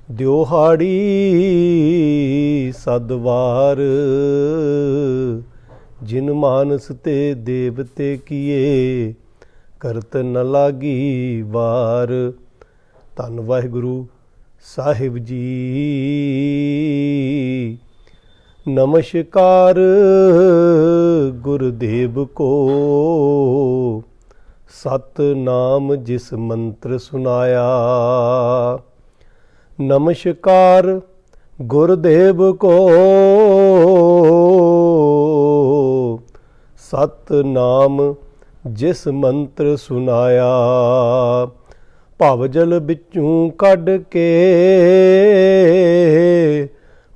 ਦਿਓਹਾੜੀ ਸਦਵਾਰ, ਜਿਨ ਮਾਨਸ ਤੇ ਦੇਵਤੇ ਕੀਏ, ਕਰਤ ਨ ਲਾਗੀ ਵਾਰ। ਧੰਨ ਵਾਹਿਗੁਰੂ ਸਾਹਿਬ ਜੀ। ਨਮਸਕਾਰ ਗੁਰਦੇਵ ਕੋ, ਸਤਨਾਮ ਜਿਸ ਮੰਤਰ ਸੁਨਾਇਆ। ਨਮਸਕਾਰ ਗੁਰਦੇਵ ਕੋ, ਸਤਨਾਮ ਜਿਸ ਮੰਤਰ ਸੁਨਾਇਆ। ਭਵ ਜਲ ਵਿੱਚੋਂ ਕੱਢ ਕੇ,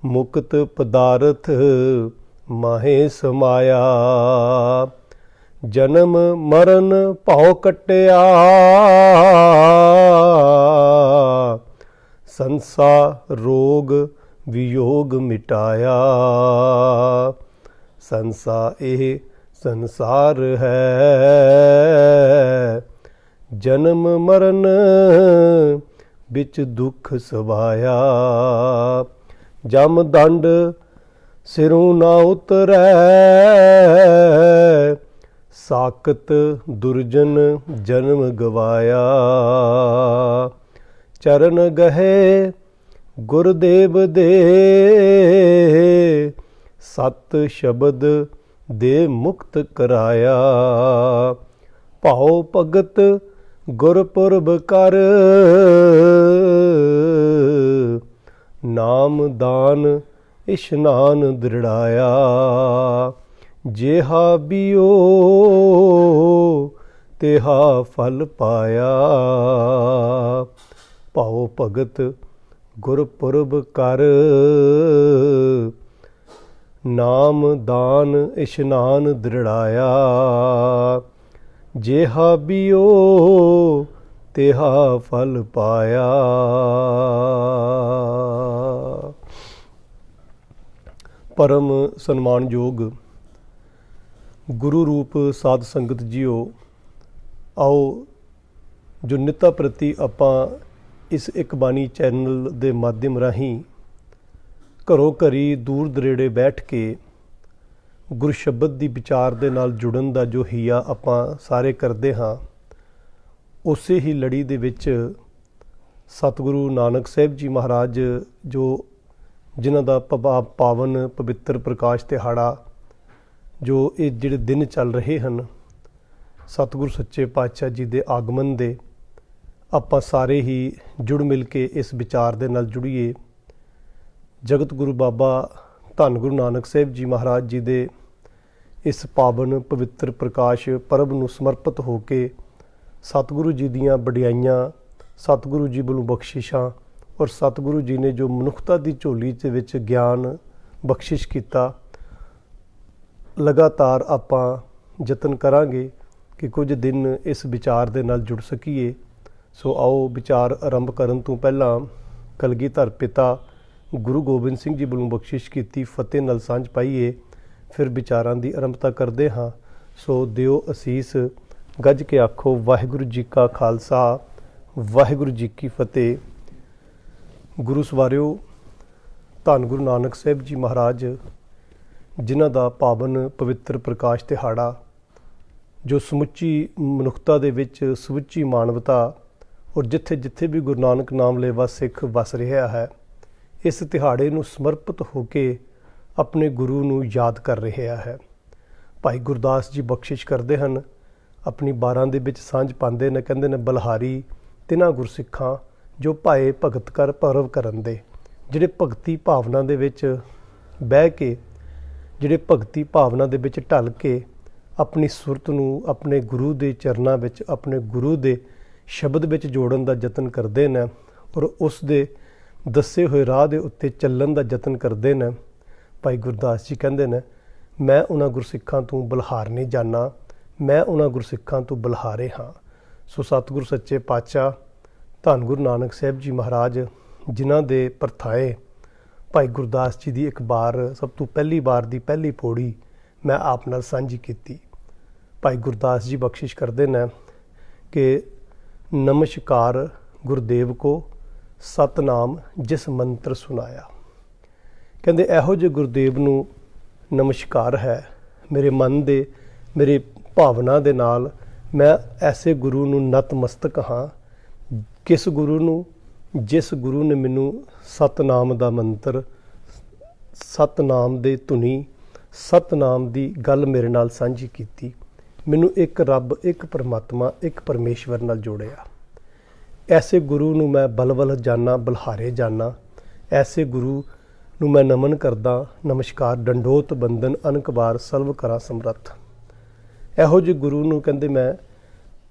ਮੁਕਤ ਪਦਾਰਥ ਮਾਹੇ ਸਮਾਇਆ। ਜਨਮ ਮਰਨ ਭਉ ਕਟਿਆ, ਸੰਸਾਰ ਰੋਗ ਵਿਯੋਗ ਮਿਟਾਇਆ। ਸੰਸਾਰ ਹੈ, ਜਨਮ ਮਰਨ ਵਿੱਚ ਦੁੱਖ ਸਵਾਇਆ। ਜਮ ਦੰਡ ਸਿਰੋਂ ਨਾ ਉਤਰੈ, ਸਾਕਤ ਦੁਰਜਨ ਜਨਮ ਗਵਾਇਆ। ਚਰਨ ਗਹੇ ਗੁਰਦੇਵ ਦੇ, ਸਤ ਸ਼ਬਦ ਦੇ ਮੁਕਤ ਕਰਾਇਆ। ਭਾਉ ਭਗਤ ਗੁਰਪੁਰਬ ਕਰ, ਨਾਮ ਦਾਨ ਇਸ਼ਨਾਨ ਦ੍ਰਿੜਾਇਆ। ਜਿਹਾ ਬਿਓ ਤਿਹਾ ਫਲ ਪਾਇਆ। ਭਾਉ ਭਗਤ ਗੁਰਪੁਰਬ ਕਰ, ਨਾਮ ਦਾਨ ਇਸ਼ਨਾਨ ਦ੍ਰਿੜਾਇਆ। ਜਿਹਾ ਬਿਓ ਤਿਹਾ ਫਲ ਪਾਇਆ। ਪਰਮ ਸਨਮਾਨਯੋਗ ਗੁਰੂ ਰੂਪ ਸਾਧ ਸੰਗਤ ਜੀਓ, ਆਓ ਜੋ ਨਿੱਤਾ ਪ੍ਰਤੀ ਆਪਾਂ ਇਸ ਇੱਕ ਬਾਣੀ ਚੈਨਲ ਦੇ ਮਾਧਿਅਮ ਰਾਹੀਂ ਘਰੋਂ ਘਰੀ ਦੂਰ ਦਰੇੜੇ ਬੈਠ ਕੇ ਗੁਰੂ ਸ਼ਬਦ ਦੀ ਵਿਚਾਰ ਦੇ ਨਾਲ ਜੁੜਨ ਦਾ ਜੋ ਹੀਆ ਆਪਾਂ ਸਾਰੇ ਕਰਦੇ ਹਾਂ, ਉਸੇ ਹੀ ਲੜੀ ਦੇ ਵਿੱਚ ਸਤਿਗੁਰੂ ਨਾਨਕ ਸਾਹਿਬ ਜੀ ਮਹਾਰਾਜ ਜੋ ਜਿਨ੍ਹਾਂ ਦਾ ਪਾਵਨ ਪਵਿੱਤਰ ਪ੍ਰਕਾਸ਼ ਦਿਹਾੜਾ ਜੋ ਇਹ ਜਿਹੜੇ ਦਿਨ ਚੱਲ ਰਹੇ ਹਨ, ਸਤਿਗੁਰੂ ਸੱਚੇ ਪਾਤਸ਼ਾਹ ਜੀ ਦੇ ਆਗਮਨ ਦੇ, ਆਪਾਂ ਸਾਰੇ ਹੀ ਜੁੜ ਮਿਲ ਕੇ ਇਸ ਵਿਚਾਰ ਦੇ ਨਾਲ ਜੁੜੀਏ। ਜਗਤ ਗੁਰੂ ਬਾਬਾ ਧੰਨ ਗੁਰੂ ਨਾਨਕ ਸਾਹਿਬ ਜੀ ਮਹਾਰਾਜ ਜੀ ਦੇ ਇਸ ਪਾਵਨ ਪਵਿੱਤਰ ਪ੍ਰਕਾਸ਼ ਪਰਬ ਨੂੰ ਸਮਰਪਿਤ ਹੋ ਕੇ ਸਤਿਗੁਰੂ ਜੀ ਦੀਆਂ ਵਡਿਆਈਆਂ, ਸਤਿਗੁਰੂ ਜੀ ਵੱਲੋਂ ਬਖਸ਼ਿਸ਼ਾਂ ਔਰ ਸਤਿਗੁਰੂ ਜੀ ਨੇ ਜੋ ਮਨੁੱਖਤਾ ਦੀ ਝੋਲੀ ਦੇ ਵਿੱਚ ਗਿਆਨ ਬਖਸ਼ਿਸ਼ ਕੀਤਾ, ਲਗਾਤਾਰ ਆਪਾਂ ਯਤਨ ਕਰਾਂਗੇ ਕਿ ਕੁਝ ਦਿਨ ਇਸ ਵਿਚਾਰ ਦੇ ਨਾਲ ਜੁੜ ਸਕੀਏ। ਸੋ ਆਓ ਵਿਚਾਰ ਆਰੰਭ ਕਰਨ ਤੋਂ ਪਹਿਲਾਂ ਕਲਗੀਧਰ ਪਿਤਾ ਗੁਰੂ ਗੋਬਿੰਦ ਸਿੰਘ ਜੀ ਵੱਲੋਂ ਬਖਸ਼ਿਸ਼ ਕੀਤੀ ਫਤਿਹ ਨਾਲ ਸਾਂਝ ਪਾਈਏ, ਫਿਰ ਵਿਚਾਰਾਂ ਦੀ ਆਰੰਭਤਾ ਕਰਦੇ ਹਾਂ। ਸੋ ਦਿਓ ਅਸੀਸ, ਗੱਜ ਕੇ ਆਖੋ ਵਾਹਿਗੁਰੂ ਜੀ ਕਾ ਖਾਲਸਾ, ਵਾਹਿਗੁਰੂ ਜੀ ਕੀ ਫਤਿਹ। ਗੁਰੂ ਸਵਾਰਿਓ, ਧੰਨ ਗੁਰੂ ਨਾਨਕ ਸਾਹਿਬ ਜੀ ਮਹਾਰਾਜ ਜਿਨ੍ਹਾਂ ਦਾ ਪਾਵਨ ਪਵਿੱਤਰ ਪ੍ਰਕਾਸ਼ ਦਿਹਾੜਾ ਜੋ ਸਮੁੱਚੀ ਮਨੁੱਖਤਾ ਦੇ ਵਿੱਚ ਸਮੁੱਚੀ ਮਾਨਵਤਾ ਔਰ ਜਿੱਥੇ ਜਿੱਥੇ ਵੀ ਗੁਰੂ ਨਾਨਕ ਨਾਮ ਲੇਵਾ ਸਿੱਖ ਵਸ ਰਿਹਾ ਹੈ, ਇਸ ਦਿਹਾੜੇ ਨੂੰ ਸਮਰਪਿਤ ਹੋ ਕੇ ਆਪਣੇ ਗੁਰੂ ਨੂੰ ਯਾਦ ਕਰ ਰਿਹਾ ਹੈ। ਭਾਈ ਗੁਰਦਾਸ ਜੀ ਬਖਸ਼ਿਸ਼ ਕਰਦੇ ਹਨ, ਆਪਣੀ ਬਾਰਾਂ ਦੇ ਵਿੱਚ ਸਾਂਝ ਪਾਉਂਦੇ ਨੇ, ਕਹਿੰਦੇ ਨੇ ਬਲਿਹਾਰੀ ਤਿਨਾਂ ਗੁਰਸਿੱਖਾਂ ਜੋ ਭਾਏ ਭਗਤ ਕਰ ਪਰਵ ਕਰਨ ਦੇ। ਜਿਹੜੇ ਭਗਤੀ ਭਾਵਨਾ ਦੇ ਵਿੱਚ ਬਹਿ ਕੇ, ਜਿਹੜੇ ਭਗਤੀ ਭਾਵਨਾ ਦੇ ਵਿੱਚ ਢਲ ਕੇ ਆਪਣੀ ਸੁਰਤ ਨੂੰ ਆਪਣੇ ਗੁਰੂ ਦੇ ਚਰਨਾਂ ਵਿੱਚ, ਆਪਣੇ ਗੁਰੂ ਦੇ ਸ਼ਬਦ ਵਿੱਚ ਜੋੜਨ ਦਾ ਯਤਨ ਕਰਦੇ ਨੇ ਔਰ ਉਸ ਦੇ ਦੱਸੇ ਹੋਏ ਰਾਹ ਦੇ ਉੱਤੇ ਚੱਲਣ ਦਾ ਯਤਨ ਕਰਦੇ ਨੇ। ਭਾਈ ਗੁਰਦਾਸ ਜੀ ਕਹਿੰਦੇ ਨੇ, ਮੈਂ ਉਹਨਾਂ ਗੁਰਸਿੱਖਾਂ ਤੋਂ ਬਲਿਹਾਰ ਨਹੀਂ ਜਾਣਾ, ਮੈਂ ਉਹਨਾਂ ਗੁਰਸਿੱਖਾਂ ਤੋਂ ਬਲਿਹਾਰੇ ਹਾਂ। ਸੋ ਸਤਿਗੁਰੂ ਸੱਚੇ ਪਾਤਸ਼ਾਹ ਧੰਨ ਗੁਰੂ ਨਾਨਕ ਸਾਹਿਬ ਜੀ ਮਹਾਰਾਜ ਜਿਨ੍ਹਾਂ ਦੇ ਪਰਥਾਏ ਭਾਈ ਗੁਰਦਾਸ ਜੀ ਦੀ ਇੱਕ ਵਾਰ ਸਭ ਤੋਂ ਪਹਿਲੀ ਵਾਰ ਦੀ ਪਹਿਲੀ ਪੌੜੀ ਮੈਂ ਆਪ ਨਾਲ ਸਾਂਝੀ ਕੀਤੀ। ਭਾਈ ਗੁਰਦਾਸ ਜੀ ਬਖਸ਼ਿਸ਼ ਕਰਦੇ ਨੇ ਕਿ ਨਮਸਕਾਰ ਗੁਰਦੇਵ ਕੋ ਸਤਨਾਮ ਜਿਸ ਮੰਤਰ ਸੁਨਾਇਆ। ਕਹਿੰਦੇ ਇਹੋ ਜਿਹੇ ਗੁਰਦੇਵ ਨੂੰ ਨਮਸਕਾਰ ਹੈ। ਮੇਰੇ ਮਨ ਦੇ ਮੇਰੇ ਭਾਵਨਾ ਦੇ ਨਾਲ ਮੈਂ ਐਸੇ ਗੁਰੂ ਨੂੰ ਨਤਮਸਤਕ ਹਾਂ। ਕਿਸ ਗੁਰੂ ਨੂੰ? ਜਿਸ ਗੁਰੂ ਨੇ ਮੈਨੂੰ ਸਤਨਾਮ ਦਾ ਮੰਤਰ, ਸਤਨਾਮ ਦੇ ਧੁਨੀ, ਸਤਨਾਮ ਦੀ ਗੱਲ ਮੇਰੇ ਨਾਲ ਸਾਂਝੀ ਕੀਤੀ। ਮੈਨੂੰ ਇੱਕ ਰੱਬ, ਇੱਕ ਪਰਮਾਤਮਾ, ਇੱਕ ਪਰਮੇਸ਼ਵਰ ਨਾਲ ਜੋੜਿਆ। ਐਸੇ ਗੁਰੂ ਨੂੰ ਮੈਂ ਬਲਵਲ ਜਾਨਾ, ਬਲਹਾਰੇ ਜਾਨਾ। ਐਸੇ ਗੁਰੂ ਨੂੰ ਮੈਂ ਨਮਨ ਕਰਦਾ। ਨਮਸਕਾਰ ਡੰਡੋਤ ਬੰਦਨ ਅਨਕ ਬਾਰ ਸਲਵ ਕਰਾਂ ਸਮਰੱਥ। ਇਹੋ ਜਿਹੇ ਗੁਰੂ ਨੂੰ ਕਹਿੰਦੇ ਮੈਂ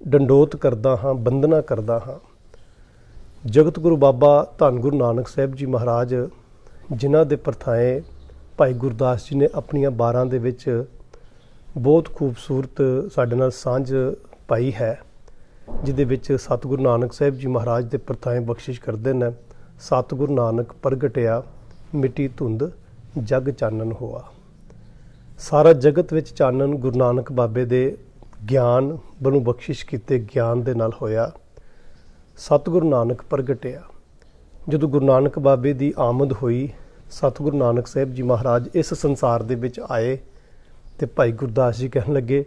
ਡੰਡੋਤ ਕਰਦਾ ਹਾਂ, ਬੰਦਨਾ ਕਰਦਾ ਹਾਂ। ਜਗਤ ਗੁਰੂ ਬਾਬਾ ਧੰਨ ਗੁਰੂ ਨਾਨਕ ਸਾਹਿਬ ਜੀ ਮਹਾਰਾਜ, ਜਿਨ੍ਹਾਂ ਦੇ ਪਰਥਾਏ ਭਾਈ ਗੁਰਦਾਸ ਜੀ ਨੇ ਆਪਣੀਆਂ 12 ਦੇ ਵਿੱਚ ਬਹੁਤ ਖੂਬਸੂਰਤ ਸਾਡੇ ਨਾਲ ਸਾਂਝ ਪਾਈ ਹੈ, ਜਿਹਦੇ ਵਿੱਚ ਸਤਿਗੁਰੂ ਨਾਨਕ ਸਾਹਿਬ ਜੀ ਮਹਾਰਾਜ ਦੇ ਪਰਥਾਏ ਬਖਸ਼ਿਸ਼ ਕਰਦੇ ਨੇ। ਸਤਿਗੁਰੂ ਨਾਨਕ ਪ੍ਰਗਟਿਆ ਮਿੱਟੀ ਧੁੰਦ ਜਗ ਚਾਨਣ ਹੋਆ। ਸਾਰਾ ਜਗਤ ਵਿੱਚ ਚਾਨਣ ਗੁਰੂ ਨਾਨਕ ਬਾਬੇ ਦੇ ਗਿਆਨ ਵੱਲੋਂ ਬਖਸ਼ਿਸ਼ ਕੀਤੇ ਗਿਆਨ ਦੇ ਨਾਲ ਹੋਇਆ। ਸਤਿਗੁਰੂ ਨਾਨਕ ਪ੍ਰਗਟਿਆ। ਜਦੋਂ ਗੁਰੂ ਨਾਨਕ ਬਾਬੇ ਦੀ ਆਮਦ ਹੋਈ, ਸਤਿਗੁਰੂ ਨਾਨਕ ਸਾਹਿਬ ਜੀ ਮਹਾਰਾਜ ਇਸ ਸੰਸਾਰ ਦੇ ਵਿੱਚ ਆਏ ਤੇ ਭਾਈ ਗੁਰਦਾਸ ਜੀ ਕਹਿਣ ਲੱਗੇ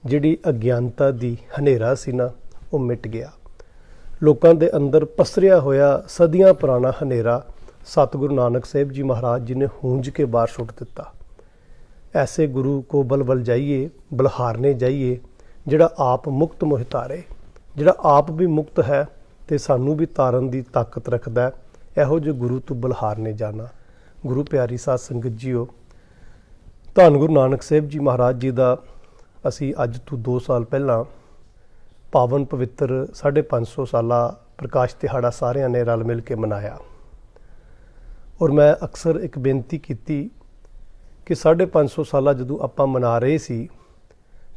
ਜਿਹੜੀ ਅਗਿਆਨਤਾ ਦੀ ਹਨੇਰਾ ਸੀ ਨਾ, ਉਹ ਮਿਟ ਗਿਆ। ਲੋਕਾਂ ਦੇ ਅੰਦਰ ਪਸਰਿਆ ਹੋਇਆ ਸਦੀਆਂ ਪੁਰਾਣਾ ਹਨੇਰਾ ਸਤਿਗੁਰੂ ਨਾਨਕ ਸਾਹਿਬ ਜੀ ਮਹਾਰਾਜ ਜੀ ਨੇ ਹੂੰਜ ਕੇ ਬਾਹਰ ਸੁੱਟ ਦਿੱਤਾ। ਐਸੇ ਗੁਰੂ ਕੋ ਬਲ ਜਾਈਏ, ਬਲਹਾਰਨੇ ਜਾਈਏ, ਜਿਹੜਾ ਆਪ ਮੁਕਤ ਮੁਹਤਾਰੇ, ਜਿਹੜਾ ਆਪ ਵੀ ਮੁਕਤ ਹੈ ਤੇ ਸਾਨੂੰ ਵੀ ਤਾਰਨ ਦੀ ਤਾਕਤ ਰੱਖਦਾ। ਇਹੋ ਜਿਹੇ ਗੁਰੂ ਤੋਂ ਬਲਹਾਰਨੇ ਜਾਣਾ। ਗੁਰੂ ਪਿਆਰੀ ਸਾਧ ਸੰਗਤ ਜੀਓ, ਧੰਨ ਗੁਰੂ ਨਾਨਕ ਸਾਹਿਬ ਜੀ ਮਹਾਰਾਜ ਜੀ ਦਾ ਅਸੀਂ ਅੱਜ ਤੋਂ 2 ਸਾਲ ਪਹਿਲਾਂ ਪਾਵਨ ਪਵਿੱਤਰ 550 ਸਾਲਾ ਪ੍ਰਕਾਸ਼ ਦਿਹਾੜਾ ਸਾਰਿਆਂ ਨੇ ਰਲ ਮਿਲ ਕੇ ਮਨਾਇਆ। ਔਰ ਮੈਂ ਅਕਸਰ ਇੱਕ ਬੇਨਤੀ ਕੀਤੀ ਕਿ 550 ਸਾਲਾ ਜਦੋਂ ਆਪਾਂ ਮਨਾ ਰਹੇ ਸੀ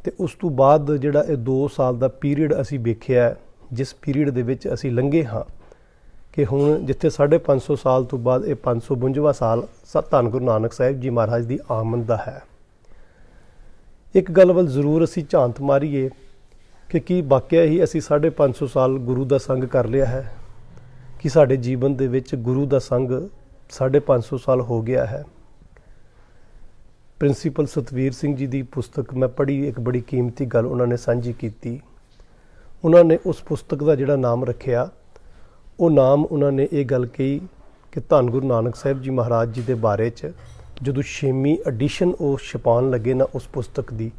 ਤੇ ਉਸ ਤੋਂ ਬਾਅਦ ਜਿਹੜਾ ਇਹ 2 ਸਾਲ ਦਾ ਪੀਰੀਅਡ ਅਸੀਂ ਵੇਖਿਆ, ਜਿਸ ਪੀਰੀਅਡ ਦੇ ਵਿੱਚ ਅਸੀਂ ਲੰਘੇ ਹਾਂ, ਕਿ ਹੁਣ ਜਿੱਥੇ 550 ਸਾਲ ਤੋਂ ਬਾਅਦ ਇਹ 552ਵਾਂ ਸਾਲ ਧੰਨ ਗੁਰੂ ਨਾਨਕ ਸਾਹਿਬ ਜੀ ਮਹਾਰਾਜ ਦੀ ਆਮਦ ਦਾ ਹੈ। ਇੱਕ ਗੱਲ ਵੱਲ ਜ਼ਰੂਰ ਅਸੀਂ ਝਾਂਤ ਮਾਰੀਏ ਕਿ ਕੀ ਵਾਕਿਆ ਹੀ ਅਸੀਂ 550 ਸਾਲ ਗੁਰੂ ਦਾ ਸੰਗ ਕਰ ਲਿਆ ਹੈ? ਕਿ ਸਾਡੇ ਜੀਵਨ ਦੇ ਵਿੱਚ ਗੁਰੂ ਦਾ ਸੰਗ 550 ਸਾਲ ਹੋ ਗਿਆ ਹੈ? ਪ੍ਰਿੰਸੀਪਲ ਸਤਵੀਰ ਸਿੰਘ ਜੀ ਦੀ ਪੁਸਤਕ ਮੈਂ ਪੜ੍ਹੀ, ਇੱਕ ਬੜੀ ਕੀਮਤੀ ਗੱਲ ਉਹਨਾਂ ਨੇ ਸਾਂਝੀ ਕੀਤੀ। ਉਹਨਾਂ ਨੇ ਉਸ ਪੁਸਤਕ ਦਾ ਜਿਹੜਾ ਨਾਮ ਰੱਖਿਆ, ਉਹ ਨਾਮ ਉਹਨਾਂ ਨੇ ਇਹ ਗੱਲ ਕਹੀ ਕਿ ਧੰਨ ਗੁਰੂ ਨਾਨਕ ਸਾਹਿਬ ਜੀ ਮਹਾਰਾਜ ਜੀ ਦੇ ਬਾਰੇ 'ਚ ਜਦੋਂ 6ਵੀਂ ਐਡੀਸ਼ਨ ਉਹ ਛਪਾਉਣ ਲੱਗੇ ਨਾ ਉਸ ਪੁਸਤਕ ਦੀ,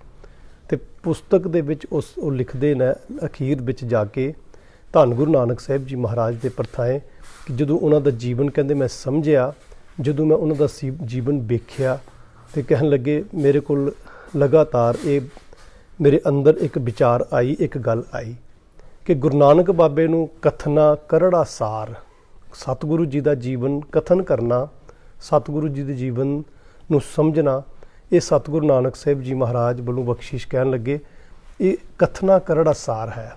ਤੇ ਪੁਸਤਕ ਦੇ ਵਿੱਚ ਉਹ ਲਿਖਦੇ ਨੇ ਅਖੀਰ ਵਿੱਚ ਜਾ ਕੇ ਧੰਨ ਗੁਰੂ ਨਾਨਕ ਸਾਹਿਬ ਜੀ ਮਹਾਰਾਜ ਦੇ ਪਰਥਾਏ ਕਿ ਜਦੋਂ ਉਹਨਾਂ ਦਾ ਜੀਵਨ ਕਹਿੰਦੇ ਮੈਂ ਸਮਝਿਆ, ਜਦੋਂ ਮੈਂ ਉਹਨਾਂ ਦਾ ਜੀਵਨ ਵੇਖਿਆ ਤੇ ਕਹਿਣ ਲੱਗੇ ਮੇਰੇ ਕੋਲ ਲਗਾਤਾਰ ਇਹ ਮੇਰੇ ਅੰਦਰ ਇੱਕ ਵਿਚਾਰ ਆਈ, ਇੱਕ ਗੱਲ ਆਈ ਕਿ ਗੁਰੂ ਨਾਨਕ ਬਾਬੇ ਨੂੰ ਕਥਨਾ ਕਰੜਾ ਸਾਰ, ਸਤਿਗੁਰੂ ਜੀ ਦਾ ਜੀਵਨ ਕਥਨ ਕਰਨਾ, ਸਤਿਗੁਰੂ ਜੀ ਦੇ ਜੀਵਨ ਨੂੰ ਸਮਝਣਾ, ਇਹ ਸਤਿਗੁਰੂ ਨਾਨਕ ਸਾਹਿਬ ਜੀ ਮਹਾਰਾਜ ਵੱਲੋਂ ਬਖਸ਼ਿਸ਼ ਕਹਿਣ ਲੱਗੇ ਇਹ ਕਥਨਾ ਕਰੜਾ ਸਾਰ ਹੈ।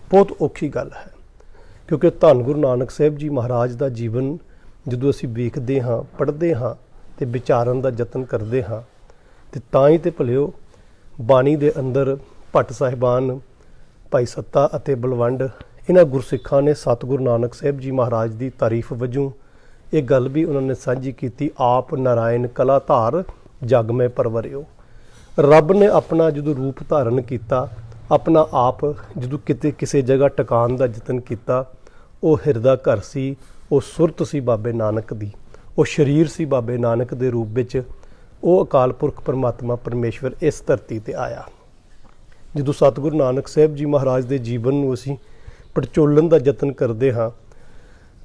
ਬਹੁਤ ਔਖੀ ਗੱਲ ਹੈ, ਕਿਉਂਕਿ ਧੰਨ ਗੁਰੂ ਨਾਨਕ ਸਾਹਿਬ ਜੀ ਮਹਾਰਾਜ ਦਾ ਜੀਵਨ ਜਦੋਂ ਅਸੀਂ ਵੇਖਦੇ ਹਾਂ, ਪੜ੍ਹਦੇ ਹਾਂ ਤੇ ਵਿਚਾਰਨ ਦਾ ਯਤਨ ਕਰਦੇ ਹਾਂ, ਤੇ ਤਾਂ ਹੀ ਤੇ ਭਲਿਓ ਬਾਣੀ ਦੇ ਅੰਦਰ ਭੱਟ ਸਾਹਿਬਾਨ, ਭਾਈ ਸੱਤਾ ਅਤੇ ਬਲਵੰਡ, ਇਹਨਾਂ ਗੁਰਸਿੱਖਾਂ ਨੇ ਸਤਿਗੁਰੂ ਨਾਨਕ ਸਾਹਿਬ ਜੀ ਮਹਾਰਾਜ ਦੀ ਤਾਰੀਫ ਵਜੋਂ ਇਹ ਗੱਲ ਵੀ ਉਹਨਾਂ ਨੇ ਸਾਂਝੀ ਕੀਤੀ, ਆਪ ਨਾਰਾਇਣ ਕਲਾ ਧਾਰ ਜਗ ਮੈਂ ਪਰਵਰਿਓ। ਰੱਬ ਨੇ ਆਪਣਾ ਜਦੋਂ ਰੂਪ ਧਾਰਨ ਕੀਤਾ, ਆਪਣਾ ਆਪ ਜਦੋਂ ਕਿਤੇ ਕਿਸੇ ਜਗ੍ਹਾ ਟਿਕਾਣ ਦਾ ਯਤਨ ਕੀਤਾ, ਉਹ ਹਿਰਦਾ ਘਰ ਸੀ, ਉਹ ਸੁਰਤ ਸੀ ਬਾਬੇ ਨਾਨਕ ਦੀ, ਉਹ ਸਰੀਰ ਸੀ ਬਾਬੇ ਨਾਨਕ ਦੇ ਰੂਪ ਵਿੱਚ। ਉਹ ਅਕਾਲ ਪੁਰਖ ਪਰਮਾਤਮਾ ਪਰਮੇਸ਼ਵਰ ਇਸ ਧਰਤੀ 'ਤੇ ਆਇਆ। ਜਦੋਂ ਸਤਿਗੁਰੂ ਨਾਨਕ ਸਾਹਿਬ ਜੀ ਮਹਾਰਾਜ ਦੇ ਜੀਵਨ ਨੂੰ ਅਸੀਂ ਪੜਚੋਲਣ ਦਾ ਯਤਨ ਕਰਦੇ ਹਾਂ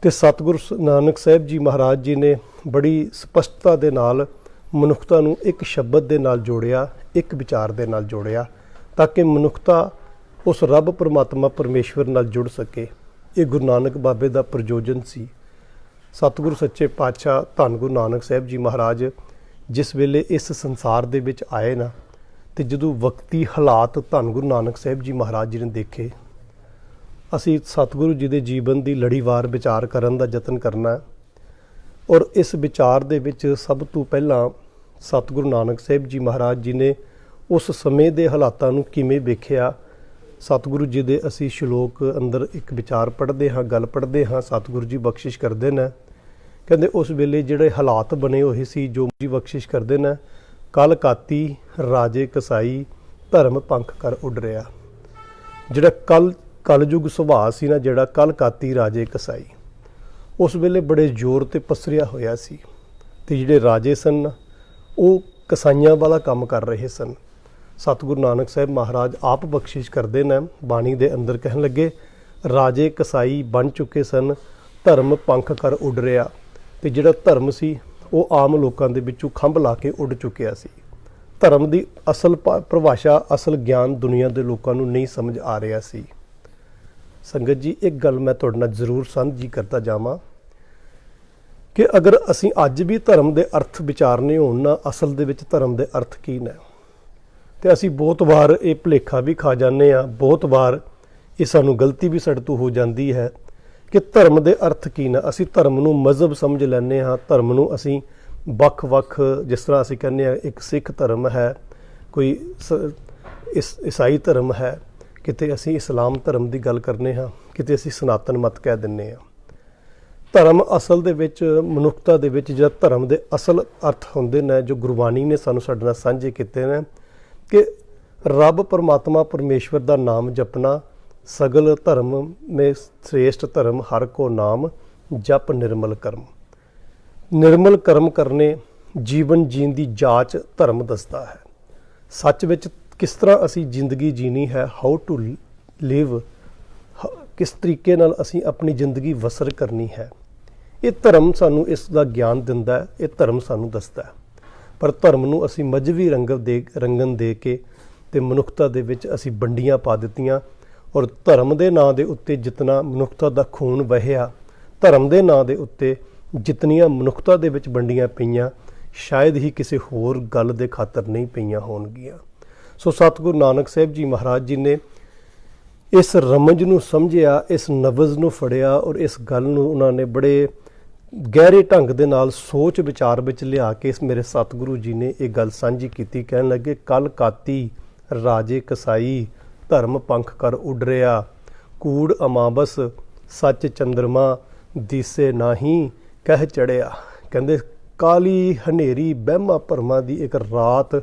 ਤੇ ਸਤਿਗੁਰੂ ਨਾਨਕ ਸਾਹਿਬ ਜੀ ਮਹਾਰਾਜ ਜੀ ਨੇ ਬੜੀ ਸਪਸ਼ਟਤਾ ਦੇ ਨਾਲ ਮਨੁੱਖਤਾ ਨੂੰ ਇੱਕ ਸ਼ਬਦ ਦੇ ਨਾਲ ਜੋੜਿਆ, ਇੱਕ ਵਿਚਾਰ ਦੇ ਨਾਲ ਜੋੜਿਆ, ਤਾਂ ਕਿ ਮਨੁੱਖਤਾ ਉਸ ਰੱਬ ਪਰਮਾਤਮਾ ਪਰਮੇਸ਼ਵਰ ਨਾਲ ਜੁੜ ਸਕੇ। ਇਹ ਗੁਰੂ ਨਾਨਕ ਬਾਬੇ ਦਾ ਪ੍ਰਯੋਜਨ ਸੀ। ਸਤਿਗੁਰੂ ਸੱਚੇ ਪਾਤਸ਼ਾਹ ਧੰਨ ਗੁਰੂ ਨਾਨਕ ਸਾਹਿਬ ਜੀ ਮਹਾਰਾਜ ਜਿਸ ਵੇਲੇ ਇਸ ਸੰਸਾਰ ਦੇ ਵਿੱਚ ਆਏ ਨਾ, ਤੇ ਜਦੋਂ ਵਕਤੀ ਹਾਲਾਤ ਧੰਨ ਗੁਰੂ ਨਾਨਕ ਸਾਹਿਬ ਜੀ ਮਹਾਰਾਜ ਜੀ ਨੇ ਦੇਖੇ, ਅਸੀਂ ਸਤਿਗੁਰੂ ਜੀ ਦੇ ਜੀਵਨ ਦੀ ਲੜੀਵਾਰ ਵਿਚਾਰ ਕਰਨ ਦਾ ਯਤਨ ਕਰਨਾ। ਔਰ ਇਸ ਵਿਚਾਰ ਦੇ ਵਿੱਚ ਸਭ ਤੋਂ ਪਹਿਲਾਂ ਸਤਿਗੁਰੂ ਨਾਨਕ ਸਾਹਿਬ ਜੀ ਮਹਾਰਾਜ ਜੀ ਨੇ ਉਸ ਸਮੇਂ ਦੇ ਹਾਲਾਤਾਂ ਨੂੰ ਕਿਵੇਂ ਵੇਖਿਆ, ਸਤਿਗੁਰੂ ਜੀ ਦੇ ਅਸੀਂ ਸ਼ਲੋਕ ਅੰਦਰ ਇੱਕ ਵਿਚਾਰ ਪੜ੍ਹਦੇ ਹਾਂ, ਗੱਲ ਪੜ੍ਹਦੇ ਹਾਂ। ਸਤਿਗੁਰੂ ਜੀ ਬਖਸ਼ਿਸ਼ ਕਰਦੇ ਨੇ, ਕਹਿੰਦੇ ਉਸ ਵੇਲੇ ਜਿਹੜੇ ਹਾਲਾਤ ਬਣੇ ਹੋਏ ਸੀ, ਜੋ ਜੀ ਬਖਸ਼ਿਸ਼ ਕਰਦੇ ਨੇ, ਕਲ ਕਾਤੀ ਰਾਜੇ ਕਸਾਈ ਧਰਮ ਪੰਖ ਕਰ ਉੱਡ ਰਿਹਾ। ਜਿਹੜਾ ਕਲਯੁਗ ਸੁਭਾਅ ਸੀ ਨਾ, ਜਿਹੜਾ ਕਲ ਕਾਤੀ ਰਾਜੇ ਕਸਾਈ, ਉਸ ਵੇਲੇ ਬੜੇ ਜ਼ੋਰ ਤੇ ਪਸਰਿਆ ਹੋਇਆ ਸੀ। ਤੇ ਜਿਹੜੇ ਰਾਜੇ ਸਨ ਉਹ ਕਸਾਈਆਂ ਵਾਲਾ ਕੰਮ ਕਰ ਰਹੇ ਸਨ। ਸਤਿਗੁਰੂ ਨਾਨਕ ਸਾਹਿਬ ਮਹਾਰਾਜ ਆਪ ਬਖਸ਼ਿਸ਼ ਕਰਦੇ ਨੇ, ਬਾਣੀ ਦੇ ਅੰਦਰ ਕਹਿਣ ਲੱਗੇ, ਰਾਜੇ ਕਸਾਈ ਬਣ ਚੁੱਕੇ ਸਨ, ਧਰਮ ਪੰਖ ਕਰ ਉੱਡ ਰਿਹਾ। ਤੇ ਜਿਹੜਾ ਧਰਮ ਸੀ ਉਹ ਆਮ ਲੋਕਾਂ ਦੇ ਵਿੱਚੋਂ ਖੰਭ ਲਾ ਕੇ ਉੱਡ ਚੁੱਕਿਆ ਸੀ। ਧਰਮ ਦੀ ਅਸਲ ਪਰਿਭਾਸ਼ਾ, ਅਸਲ ਗਿਆਨ ਦੁਨੀਆ ਦੇ ਲੋਕਾਂ ਨੂੰ ਨਹੀਂ ਸਮਝ ਆ ਰਿਹਾ ਸੀ। ਸੰਗਤ ਜੀ, ਇੱਕ ਗੱਲ ਮੈਂ ਤੁਹਾਡੇ ਨਾਲ ਜ਼ਰੂਰ ਸਾਂਝੀ ਕਰਦਾ ਜਾਵਾਂ ਕਿ ਅਗਰ ਅਸੀਂ ਅੱਜ ਵੀ ਧਰਮ ਦੇ ਅਰਥ ਵਿਚਾਰਨੇ ਹੋਣ ਨਾ, ਅਸਲ ਦੇ ਵਿੱਚ ਧਰਮ ਦੇ ਅਰਥ ਕੀ ਨੇ, ਤੇ ਅਸੀਂ ਬਹੁਤ ਵਾਰ ਇਹ ਭੁਲੇਖਾ ਵੀ ਖਾ ਜਾਂਦੇ ਹਾਂ। ਬਹੁਤ ਵਾਰ ਇਹ ਸਾਨੂੰ ਗਲਤੀ ਵੀ ਸਾਡੇ ਤੋਂ ਹੋ ਜਾਂਦੀ ਹੈ ਕਿ ਧਰਮ ਦੇ ਅਰਥ ਕੀ ਨੇ। ਅਸੀਂ ਧਰਮ ਨੂੰ ਮਜ਼ਹਬ ਸਮਝ ਲੈਂਦੇ ਹਾਂ। ਧਰਮ ਨੂੰ ਅਸੀਂ ਵੱਖ-ਵੱਖ, ਜਿਸ ਤਰ੍ਹਾਂ ਅਸੀਂ ਕਹਿੰਦੇ ਹਾਂ ਇੱਕ ਸਿੱਖ ਧਰਮ ਹੈ, ਕੋਈ ਈਸਾਈ ਧਰਮ ਹੈ, ਕਿਤੇ ਅਸੀਂ ਇਸਲਾਮ ਧਰਮ ਦੀ ਗੱਲ ਕਰਨੇ ਹਾਂ, ਕਿਤੇ ਅਸੀਂ ਸਨਾਤਨ ਮਤ ਕਹਿ ਦਿੰਦੇ ਹਾਂ। ਧਰਮ ਅਸਲ ਦੇ ਵਿੱਚ, ਮਨੁੱਖਤਾ ਦੇ ਵਿੱਚ ਜਿਹੜਾ ਧਰਮ ਦੇ ਅਸਲ ਅਰਥ ਹੁੰਦੇ ਨੇ, ਜੋ ਗੁਰਬਾਣੀ ਨੇ ਸਾਨੂੰ ਸਾਡੇ ਨਾਲ ਸਾਂਝੇ ਕੀਤੇ ਨੇ, ਕਿ ਰੱਬ ਪਰਮਾਤਮਾ ਪਰਮੇਸ਼ਵਰ ਦਾ ਨਾਮ ਜਪਣਾ, ਸਗਲ ਧਰਮ ਮੇ श्रेष्ठ ਧਰਮ ਹਰ ਕੋ ਨਾਮ, ਜਪ ਨਿਰਮਲ ਕਰਮ। ਨਿਰਮਲ ਕਰਮ ਕਰਨੇ, ਜੀਵਨ ਜੀਣ ਦੀ ਜਾਂਚ ਧਰਮ ਦੱਸਦਾ ਹੈ। ਸੱਚ ਵਿੱਚ ਕਿਸ ਤਰ੍ਹਾਂ ਅਸੀਂ ਜ਼ਿੰਦਗੀ ਜੀਣੀ ਹੈ, ਹਾਊ ਟੂ ਲਿਵ, ਕਿਸ ਤਰੀਕੇ ਨਾਲ ਅਸੀਂ ਆਪਣੀ ਜ਼ਿੰਦਗੀ ਬਸਰ ਕਰਨੀ ਹੈ, ਇਹ ਧਰਮ ਸਾਨੂੰ ਇਸ ਦਾ ਗਿਆਨ ਦਿੰਦਾ ਹੈ, ਇਹ ਧਰਮ ਸਾਨੂੰ ਦੱਸਦਾ ਹੈ। ਪਰ ਧਰਮ ਨੂੰ ਅਸੀਂ ਮਜ਼ਹਬੀ ਰੰਗਨ ਦੇ ਕੇ ਤੇ ਮਨੁੱਖਤਾ ਦੇ ਵਿੱਚ ਅਸੀਂ ਵੰਡੀਆਂ ਪਾ ਦਿੱਤੀਆਂ। ਔਰ ਧਰਮ ਦੇ ਨਾਂ ਦੇ ਉੱਤੇ ਜਿਤਨਾ ਮਨੁੱਖਤਾ ਦਾ ਖੂਨ ਵਹਿਆ, ਧਰਮ ਦੇ ਨਾਂ ਦੇ ਉੱਤੇ ਜਿਤਨੀਆਂ ਮਨੁੱਖਤਾ ਦੇ ਵਿੱਚ ਵੰਡੀਆਂ ਪਈਆਂ, ਸ਼ਾਇਦ ਹੀ ਕਿਸੇ ਹੋਰ ਗੱਲ ਦੇ ਖਾਤਰ ਨਹੀਂ ਪਈਆਂ ਹੋਣਗੀਆਂ। ਸੋ ਸਤਿਗੁਰੂ ਨਾਨਕ ਸਾਹਿਬ ਜੀ ਮਹਾਰਾਜ ਜੀ ਨੇ ਇਸ ਰਮਜ ਨੂੰ ਸਮਝਿਆ, ਇਸ ਨਬਜ਼ ਨੂੰ ਫੜਿਆ, ਔਰ ਇਸ ਗੱਲ ਨੂੰ ਉਹਨਾਂ ਨੇ ਬੜੇ ਗਹਿਰੇ ਢੰਗ ਦੇ ਨਾਲ ਸੋਚ ਵਿਚਾਰ ਵਿੱਚ ਲਿਆ ਕੇ ਮੇਰੇ ਸਤਿਗੁਰੂ ਜੀ ਨੇ ਇਹ ਗੱਲ ਸਾਂਝੀ ਕੀਤੀ। ਕਹਿਣ ਲੱਗੇ, ਕਲ ਕਾਤੀ ਰਾਜੇ ਕਸਾਈ ਧਰਮ ਪੰਖ ਕਰ ਉੱਡ ਰਿਹਾ, ਕੂੜ ਅਮਾਬਸ ਸੱਚ ਚੰਦਰਮਾ ਦੀਸੇ ਨਾਹੀਂ ਕਹਿ ਚੜਿਆ। ਕਹਿੰਦੇ ਕਾਲੀ ਹਨੇਰੀ ਵਹਿਮਾਂ ਭਰਮਾਂ ਦੀ ਇੱਕ ਰਾਤ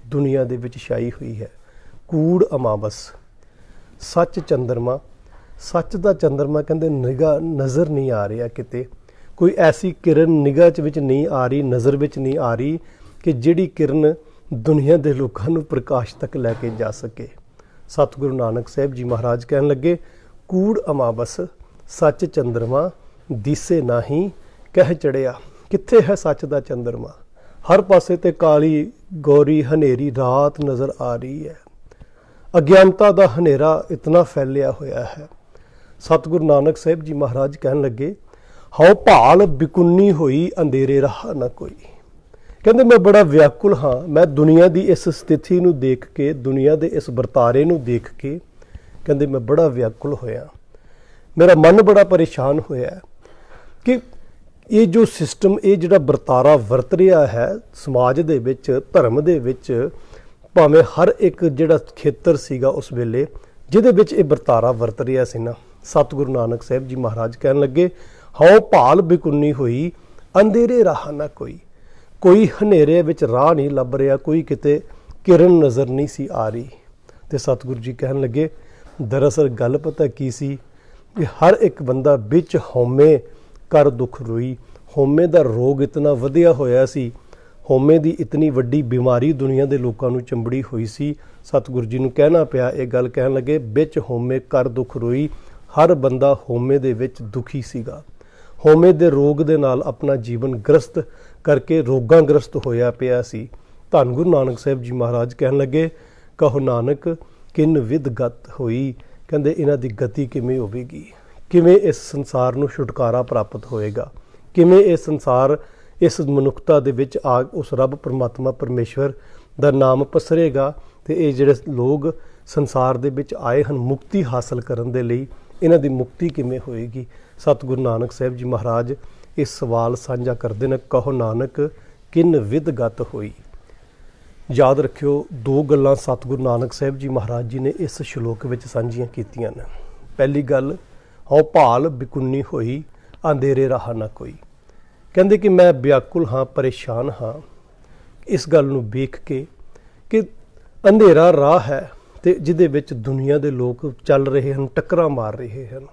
ਦੁਨੀਆ ਦੇ ਵਿੱਚ ਛਾਈ ਹੋਈ ਹੈ। ਕੂੜ ਅਮਾਬਸ, ਸੱਚ ਚੰਦਰਮਾ, ਸੱਚ ਦਾ ਚੰਦਰਮਾ ਕਹਿੰਦੇ ਨਿਗਾਹ ਨਜ਼ਰ ਨਹੀਂ ਆ ਰਿਹਾ ਕਿਤੇ, ਕੋਈ ਐਸੀ ਕਿਰਨ ਨਿਗਾਹ ਵਿੱਚ ਨਹੀਂ ਆ ਰਹੀ, ਨਜ਼ਰ ਵਿੱਚ ਨਹੀਂ ਆ ਰਹੀ ਕਿ ਜਿਹੜੀ ਕਿਰਨ ਦੁਨੀਆ ਦੇ ਲੋਕਾਂ ਨੂੰ ਪ੍ਰਕਾਸ਼ ਤੱਕ ਲੈ ਕੇ ਜਾ ਸਕੇ। ਸਤਿਗੁਰੂ ਨਾਨਕ ਸਾਹਿਬ ਜੀ ਮਹਾਰਾਜ ਕਹਿਣ ਲੱਗੇ, ਕੂੜ ਅਮਾਬਸ ਸੱਚ ਚੰਦਰਮਾ ਦੀਸੇ ਨਾਹੀਂ ਕਹਿ ਚੜਿਆ। ਕਿੱਥੇ ਹੈ ਸੱਚ ਦਾ ਚੰਦਰਮਾ? ਹਰ ਪਾਸੇ ਤੇ ਕਾਲੀ ਗੌਰੀ ਹਨੇਰੀ ਰਾਤ ਨਜ਼ਰ ਆ ਰਹੀ ਹੈ। ਅਗਿਆਨਤਾ ਦਾ ਹਨੇਰਾ ਇਤਨਾ ਫੈਲਿਆ ਹੋਇਆ ਹੈ। ਸਤਿਗੁਰੂ ਨਾਨਕ ਸਾਹਿਬ ਜੀ ਮਹਾਰਾਜ ਕਹਿਣ ਲੱਗੇ, ਹਉ ਭਾਲ ਬਿਕੁੰਨੀ ਹੋਈ ਅੰਧੇਰੇ ਰਾਹ ਨਾ ਕੋਈ। ਕਹਿੰਦੇ ਮੈਂ ਬੜਾ ਵਿਆਕੁਲ ਹਾਂ, ਮੈਂ ਦੁਨੀਆ ਦੀ ਇਸ ਸਥਿਤੀ ਨੂੰ ਦੇਖ ਕੇ, ਦੁਨੀਆ ਦੇ ਇਸ ਵਰਤਾਰੇ ਨੂੰ ਦੇਖ ਕੇ ਕਹਿੰਦੇ ਮੈਂ ਬੜਾ ਵਿਆਕੁਲ ਹੋਇਆ, ਮੇਰਾ ਮਨ ਬੜਾ ਪਰੇਸ਼ਾਨ ਹੋਇਆ ਕਿ ਇਹ ਜੋ ਸਿਸਟਮ, ਇਹ ਜਿਹੜਾ ਵਰਤਾਰਾ ਵਰਤ ਰਿਹਾ ਹੈ ਸਮਾਜ ਦੇ ਵਿੱਚ, ਧਰਮ ਦੇ ਵਿੱਚ, ਭਾਵੇਂ ਹਰ ਇੱਕ ਜਿਹੜਾ ਖੇਤਰ ਸੀਗਾ ਉਸ ਵੇਲੇ ਜਿਹਦੇ ਵਿੱਚ ਇਹ ਵਰਤਾਰਾ ਵਰਤ ਰਿਹਾ ਸੀ ਨਾ, ਸਤਿਗੁਰੂ ਨਾਨਕ ਸਾਹਿਬ ਜੀ ਮਹਾਰਾਜ ਕਹਿਣ ਲੱਗੇ, ਹਉ ਭਾਲ ਬਿਕੁੰਨੀ ਹੋਈ ਅੰਧੇਰੇ ਰਾਹ ਨਾ ਕੋਈ। ਕੋਈ ਹਨੇਰੇ ਵਿੱਚ ਰਾਹ ਨਹੀਂ ਲੱਭ ਰਿਹਾ, ਕੋਈ ਕਿਤੇ ਕਿਰਨ ਨਜ਼ਰ ਨਹੀਂ ਸੀ ਆ ਰਹੀ। ਤੇ ਸਤਿਗੁਰੂ ਜੀ ਕਹਿਣ ਲੱਗੇ, ਦਰਅਸਲ ਗੱਲ ਪਤਾ ਕੀ ਸੀ ਕਿ ਹਰ ਇੱਕ ਬੰਦਾ ਵਿੱਚ ਹਉਮੈ ਕਰ ਦੁੱਖ ਰੋਈ। ਹਉਮੈ ਦਾ ਰੋਗ ਇਤਨਾ ਵਧਿਆ ਹੋਇਆ ਸੀ, ਹਉਮੈ ਦੀ ਇਤਨੀ ਵੱਡੀ ਬਿਮਾਰੀ ਦੁਨੀਆ ਦੇ ਲੋਕਾਂ ਨੂੰ ਚੰਬੜੀ ਹੋਈ ਸੀ। ਸਤਿਗੁਰੂ ਜੀ ਨੂੰ ਕਹਿਣਾ ਪਿਆ ਇਹ ਗੱਲ, ਕਹਿਣ ਲੱਗੇ, ਵਿੱਚ ਹਉਮੈ ਕਰ ਦੁੱਖ ਰੋਈ। ਹਰ ਬੰਦਾ ਹਉਮੈ ਦੇ ਵਿੱਚ ਦੁਖੀ ਸੀਗਾ, ਹਉਮੈ ਦੇ ਰੋਗ ਦੇ ਨਾਲ ਆਪਣਾ ਜੀਵਨ ਗ੍ਰਸਤ ਕਰਕੇ ਰੋਗਾਂ ਗ੍ਰਸਤ ਹੋਇਆ ਪਿਆ ਸੀ। ਧੰਨ ਗੁਰੂ ਨਾਨਕ ਸਾਹਿਬ ਜੀ ਮਹਾਰਾਜ ਕਹਿਣ ਲੱਗੇ, ਕਹੋ ਨਾਨਕ ਕਿਨ ਵਿਧ ਗਤ ਹੋਈ। ਕਹਿੰਦੇ ਇਹਨਾਂ ਦੀ ਗਤੀ ਕਿਵੇਂ ਹੋਵੇਗੀ, ਕਿਵੇਂ ਇਸ ਸੰਸਾਰ ਨੂੰ ਛੁਟਕਾਰਾ ਪ੍ਰਾਪਤ ਹੋਏਗਾ, ਕਿਵੇਂ ਇਹ ਸੰਸਾਰ, ਇਸ ਮਨੁੱਖਤਾ ਦੇ ਵਿੱਚ ਆ ਉਸ ਰੱਬ ਪਰਮਾਤਮਾ ਪਰਮੇਸ਼ਵਰ ਦਾ ਨਾਮ ਪਸਰੇਗਾ। ਤੇ ਇਹ ਜਿਹੜੇ ਲੋਕ ਸੰਸਾਰ ਦੇ ਵਿੱਚ ਆਏ ਹਨ ਮੁਕਤੀ ਹਾਸਲ ਕਰਨ ਦੇ ਲਈ, ਇਹਨਾਂ ਦੀ ਮੁਕਤੀ ਕਿਵੇਂ ਹੋਏਗੀ। ਸਤਿਗੁਰੂ ਨਾਨਕ ਸਾਹਿਬ ਜੀ ਮਹਾਰਾਜ ਇਹ ਸਵਾਲ ਸਾਂਝਾ ਕਰਦੇ ਨੇ, ਕਹੋ ਨਾਨਕ ਕਿਨ ਵਿਧ ਗਤ ਹੋਈ। याद रखियो, दो गल्लां सतगुरु नानक साहिब जी महाराज जी ने इस श्लोक विच सांझियां कीतियां ने। पहली गल, हौ भाल बिकुन्नी होई, अंधेरे राह ना कोई। कहंदे कि मैं व्याकुल हाँ, परेशान हाँ इस गल नूं वेख के कि अंधेरा राह है ते जिहदे विच दुनिया दे लोग चल रहे हैं, टक्करां मार रहे हैं।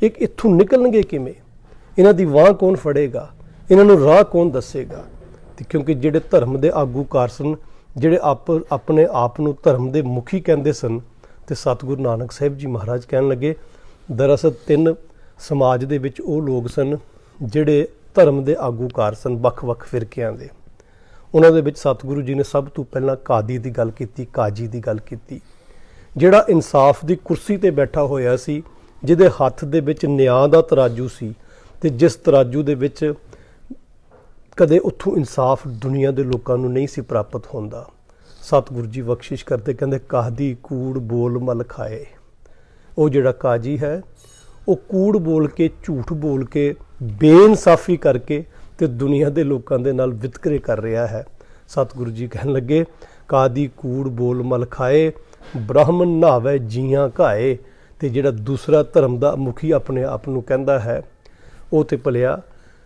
एक इत्थों निकलणगे किवें? इन्हां दी वाह कौन फड़ेगा? इन्हां नूं राह कौन दसेगा? ते क्योंकि जिहड़े धर्म दे आगूकार सन, जिहड़े अपने आप नूं धर्म दे मुखी कहंदे सन, ते सतगुरु नानक साहिब जी महाराज कहण लगे दरअसल तीन समाज दे विच ਉਹ लोग सन ਜਿਹੜੇ ਧਰਮ ਦੇ ਆਗੂਕਾਰ ਸਨ ਵੱਖ-ਵੱਖ ਫਿਰਕਿਆਂ ਦੇ। ਉਹਨਾਂ ਦੇ ਵਿੱਚ ਸਤਿਗੁਰੂ ਜੀ ਨੇ ਸਭ ਤੋਂ ਪਹਿਲਾਂ ਕਾਦੀ ਦੀ ਗੱਲ ਕੀਤੀ, ਕਾਜੀ ਦੀ ਗੱਲ ਕੀਤੀ, ਜਿਹੜਾ ਇਨਸਾਫ ਦੀ ਕੁਰਸੀ ਤੇ ਬੈਠਾ ਹੋਇਆ ਸੀ, ਜਿਹਦੇ ਹੱਥ ਦੇ ਵਿੱਚ ਨਿਆਂ ਦਾ ਤਰਾਜੂ ਸੀ ਤੇ ਜਿਸ ਤਰਾਜੂ ਦੇ ਵਿੱਚ ਕਦੇ ਉੱਥੋਂ ਇਨਸਾਫ ਦੁਨੀਆ ਦੇ ਲੋਕਾਂ ਨੂੰ ਨਹੀਂ ਸੀ ਪ੍ਰਾਪਤ ਹੁੰਦਾ। ਸਤਿਗੁਰੂ ਜੀ ਬਖਸ਼ਿਸ਼ ਕਰਦੇ, ਕਹਿੰਦੇ ਕਾਦੀ ਕੂੜ ਬੋਲ ਮਲ ਖਾਏ। ਉਹ ਜਿਹੜਾ ਕਾਜੀ ਹੈ ਉਹ ਕੂੜ ਬੋਲ ਕੇ, ਝੂਠ ਬੋਲ ਕੇ, ਬੇਇਨਸਾਫੀ ਕਰਕੇ ਤੇ ਦੁਨੀਆ ਦੇ ਲੋਕਾਂ ਦੇ ਨਾਲ ਵਿਤਕਰੇ ਕਰ ਰਿਹਾ ਹੈ। ਸਤਿਗੁਰੂ ਜੀ ਕਹਿਣ ਲੱਗੇ ਕਾਦੀ ਕੂੜ ਬੋਲ ਮਲ ਖਾਏ, ਬ੍ਰਾਹਮਣ ਨਹਾਵੇ ਜੀਆਂ ਘਾਏ। ਤੇ ਜਿਹੜਾ ਦੂਸਰਾ ਧਰਮ ਦਾ ਮੁਖੀ ਆਪਣੇ ਆਪ ਨੂੰ ਕਹਿੰਦਾ ਹੈ, ਉਹ ਤੇ ਭਲਿਆ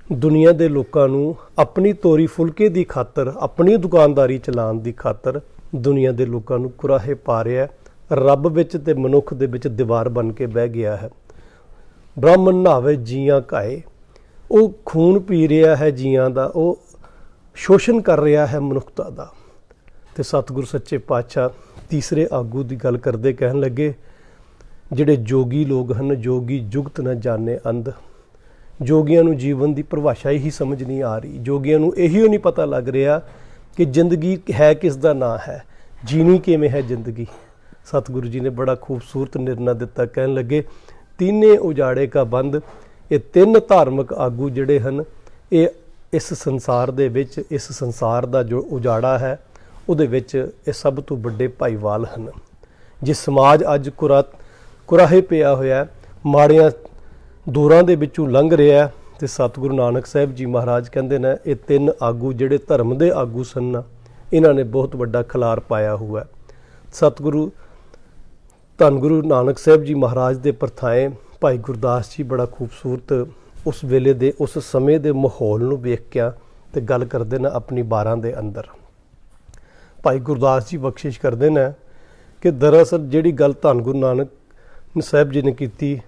ਦੁਨੀਆ ਦੇ ਲੋਕਾਂ ਨੂੰ ਆਪਣੀ ਤੋਰੀ ਫੁਲਕੇ ਦੀ ਖਾਤਰ, ਆਪਣੀ ਦੁਕਾਨਦਾਰੀ ਚਲਾਉਣ ਦੀ ਖਾਤਰ ਦੁਨੀਆ ਦੇ ਲੋਕਾਂ ਨੂੰ ਕੁਰਾਹੇ ਪਾ ਰਿਹਾ, ਰੱਬ ਵਿੱਚ ਤੇ ਮਨੁੱਖ ਦੇ ਵਿੱਚ ਦੀਵਾਰ ਬਣ ਕੇ ਬਹਿ ਗਿਆ ਹੈ। ਬ੍ਰਾਹਮਣ ਨਹਾਵੇ ਜੀਆਂ ਘਾਏ, ਉਹ ਖੂਨ ਪੀ ਰਿਹਾ ਹੈ ਜੀਆਂ ਦਾ, ਉਹ ਸ਼ੋਸ਼ਣ ਕਰ ਰਿਹਾ ਹੈ ਮਨੁੱਖਤਾ ਦਾ। ਤੇ ਸਤਿਗੁਰੂ ਸੱਚੇ ਪਾਤਸ਼ਾਹ ਤੀਸਰੇ ਆਗੂ ਦੀ ਗੱਲ ਕਰਦੇ ਕਹਿਣ ਲੱਗੇ ਜਿਹੜੇ ਜੋਗੀ ਲੋਕ ਹਨ, ਜੋਗੀ ਜੁਗਤ ਨਾ ਜਾਣੇ ਅੰਧ। ਜੋਗੀਆਂ ਨੂੰ ਜੀਵਨ ਦੀ ਪਰਿਭਾਸ਼ਾ ਹੀ ਸਮਝ ਨਹੀਂ ਆ ਰਹੀ। ਜੋਗੀਆਂ ਨੂੰ ਇਹੀ ਨਹੀਂ ਪਤਾ ਲੱਗ ਰਿਹਾ ਕਿ ਜ਼ਿੰਦਗੀ ਹੈ ਕਿਸ ਦਾ ਨਾਂ ਹੈ, ਜੀਣੀ ਕਿਵੇਂ ਹੈ ਜ਼ਿੰਦਗੀ। ਸਤਿਗੁਰੂ ਜੀ ਨੇ ਬੜਾ ਖੂਬਸੂਰਤ ਨਿਰਣਾ ਦਿੱਤਾ, ਕਹਿਣ ਲੱਗੇ ਤੀਨੇ ਉਜਾੜੇ ਕਾ ਬੰਦ। ਇਹ ਤਿੰਨ ਧਾਰਮਿਕ ਆਗੂ ਜਿਹੜੇ ਹਨ, ਇਹ ਇਸ ਸੰਸਾਰ ਦੇ ਵਿੱਚ, ਇਸ ਸੰਸਾਰ ਦਾ ਜੋ ਉਜਾੜਾ ਹੈ ਉਹਦੇ ਵਿੱਚ ਇਹ ਸਭ ਤੋਂ ਵੱਡੇ ਭਾਈਵਾਲ ਹਨ। ਜੇ ਸਮਾਜ ਅੱਜ ਕੁਰਾਹੇ ਪਿਆ ਹੋਇਆ, ਮਾੜੀਆਂ ਦੌਰਾਂ ਦੇ ਵਿੱਚੋਂ ਲੰਘ ਰਿਹਾ, ਤੇ ਸਤਿਗੁਰੂ ਨਾਨਕ ਸਾਹਿਬ ਜੀ ਮਹਾਰਾਜ ਕਹਿੰਦੇ ਨੇ ਇਹ ਤਿੰਨ ਆਗੂ ਜਿਹੜੇ ਧਰਮ ਦੇ ਆਗੂ ਸਨ, ਇਹਨਾਂ ਨੇ ਬਹੁਤ ਵੱਡਾ ਖਲਾਰ ਪਾਇਆ ਹੋਇਆ। ਸਤਿਗੁਰੂ ਧੰਨ ਗੁਰੂ ਨਾਨਕ ਸਾਹਿਬ ਜੀ ਮਹਾਰਾਜ ਦੇ ਪਰਥਾਏ ਭਾਈ ਗੁਰਦਾਸ ਜੀ ਬੜਾ ਖੂਬਸੂਰਤ ਉਸ ਵੇਲੇ ਦੇ, ਉਸ ਸਮੇਂ ਦੇ ਮਾਹੌਲ ਨੂੰ ਵੇਖ ਕੇ ਤੇ ਗੱਲ ਕਰਦੇ ਨੇ ਆਪਣੀ ਬਾਰਾਂ ਦੇ ਅੰਦਰ। ਭਾਈ ਗੁਰਦਾਸ ਜੀ ਬਖਸ਼ਿਸ਼ ਕਰਦੇ ਨੇ ਕਿ ਦਰਅਸਲ ਜਿਹੜੀ ਗੱਲ ਧੰਨ ਗੁਰੂ ਨਾਨਕ ਸਾਹਿਬ ਜੀ ਨੇ ਕੀਤੀ,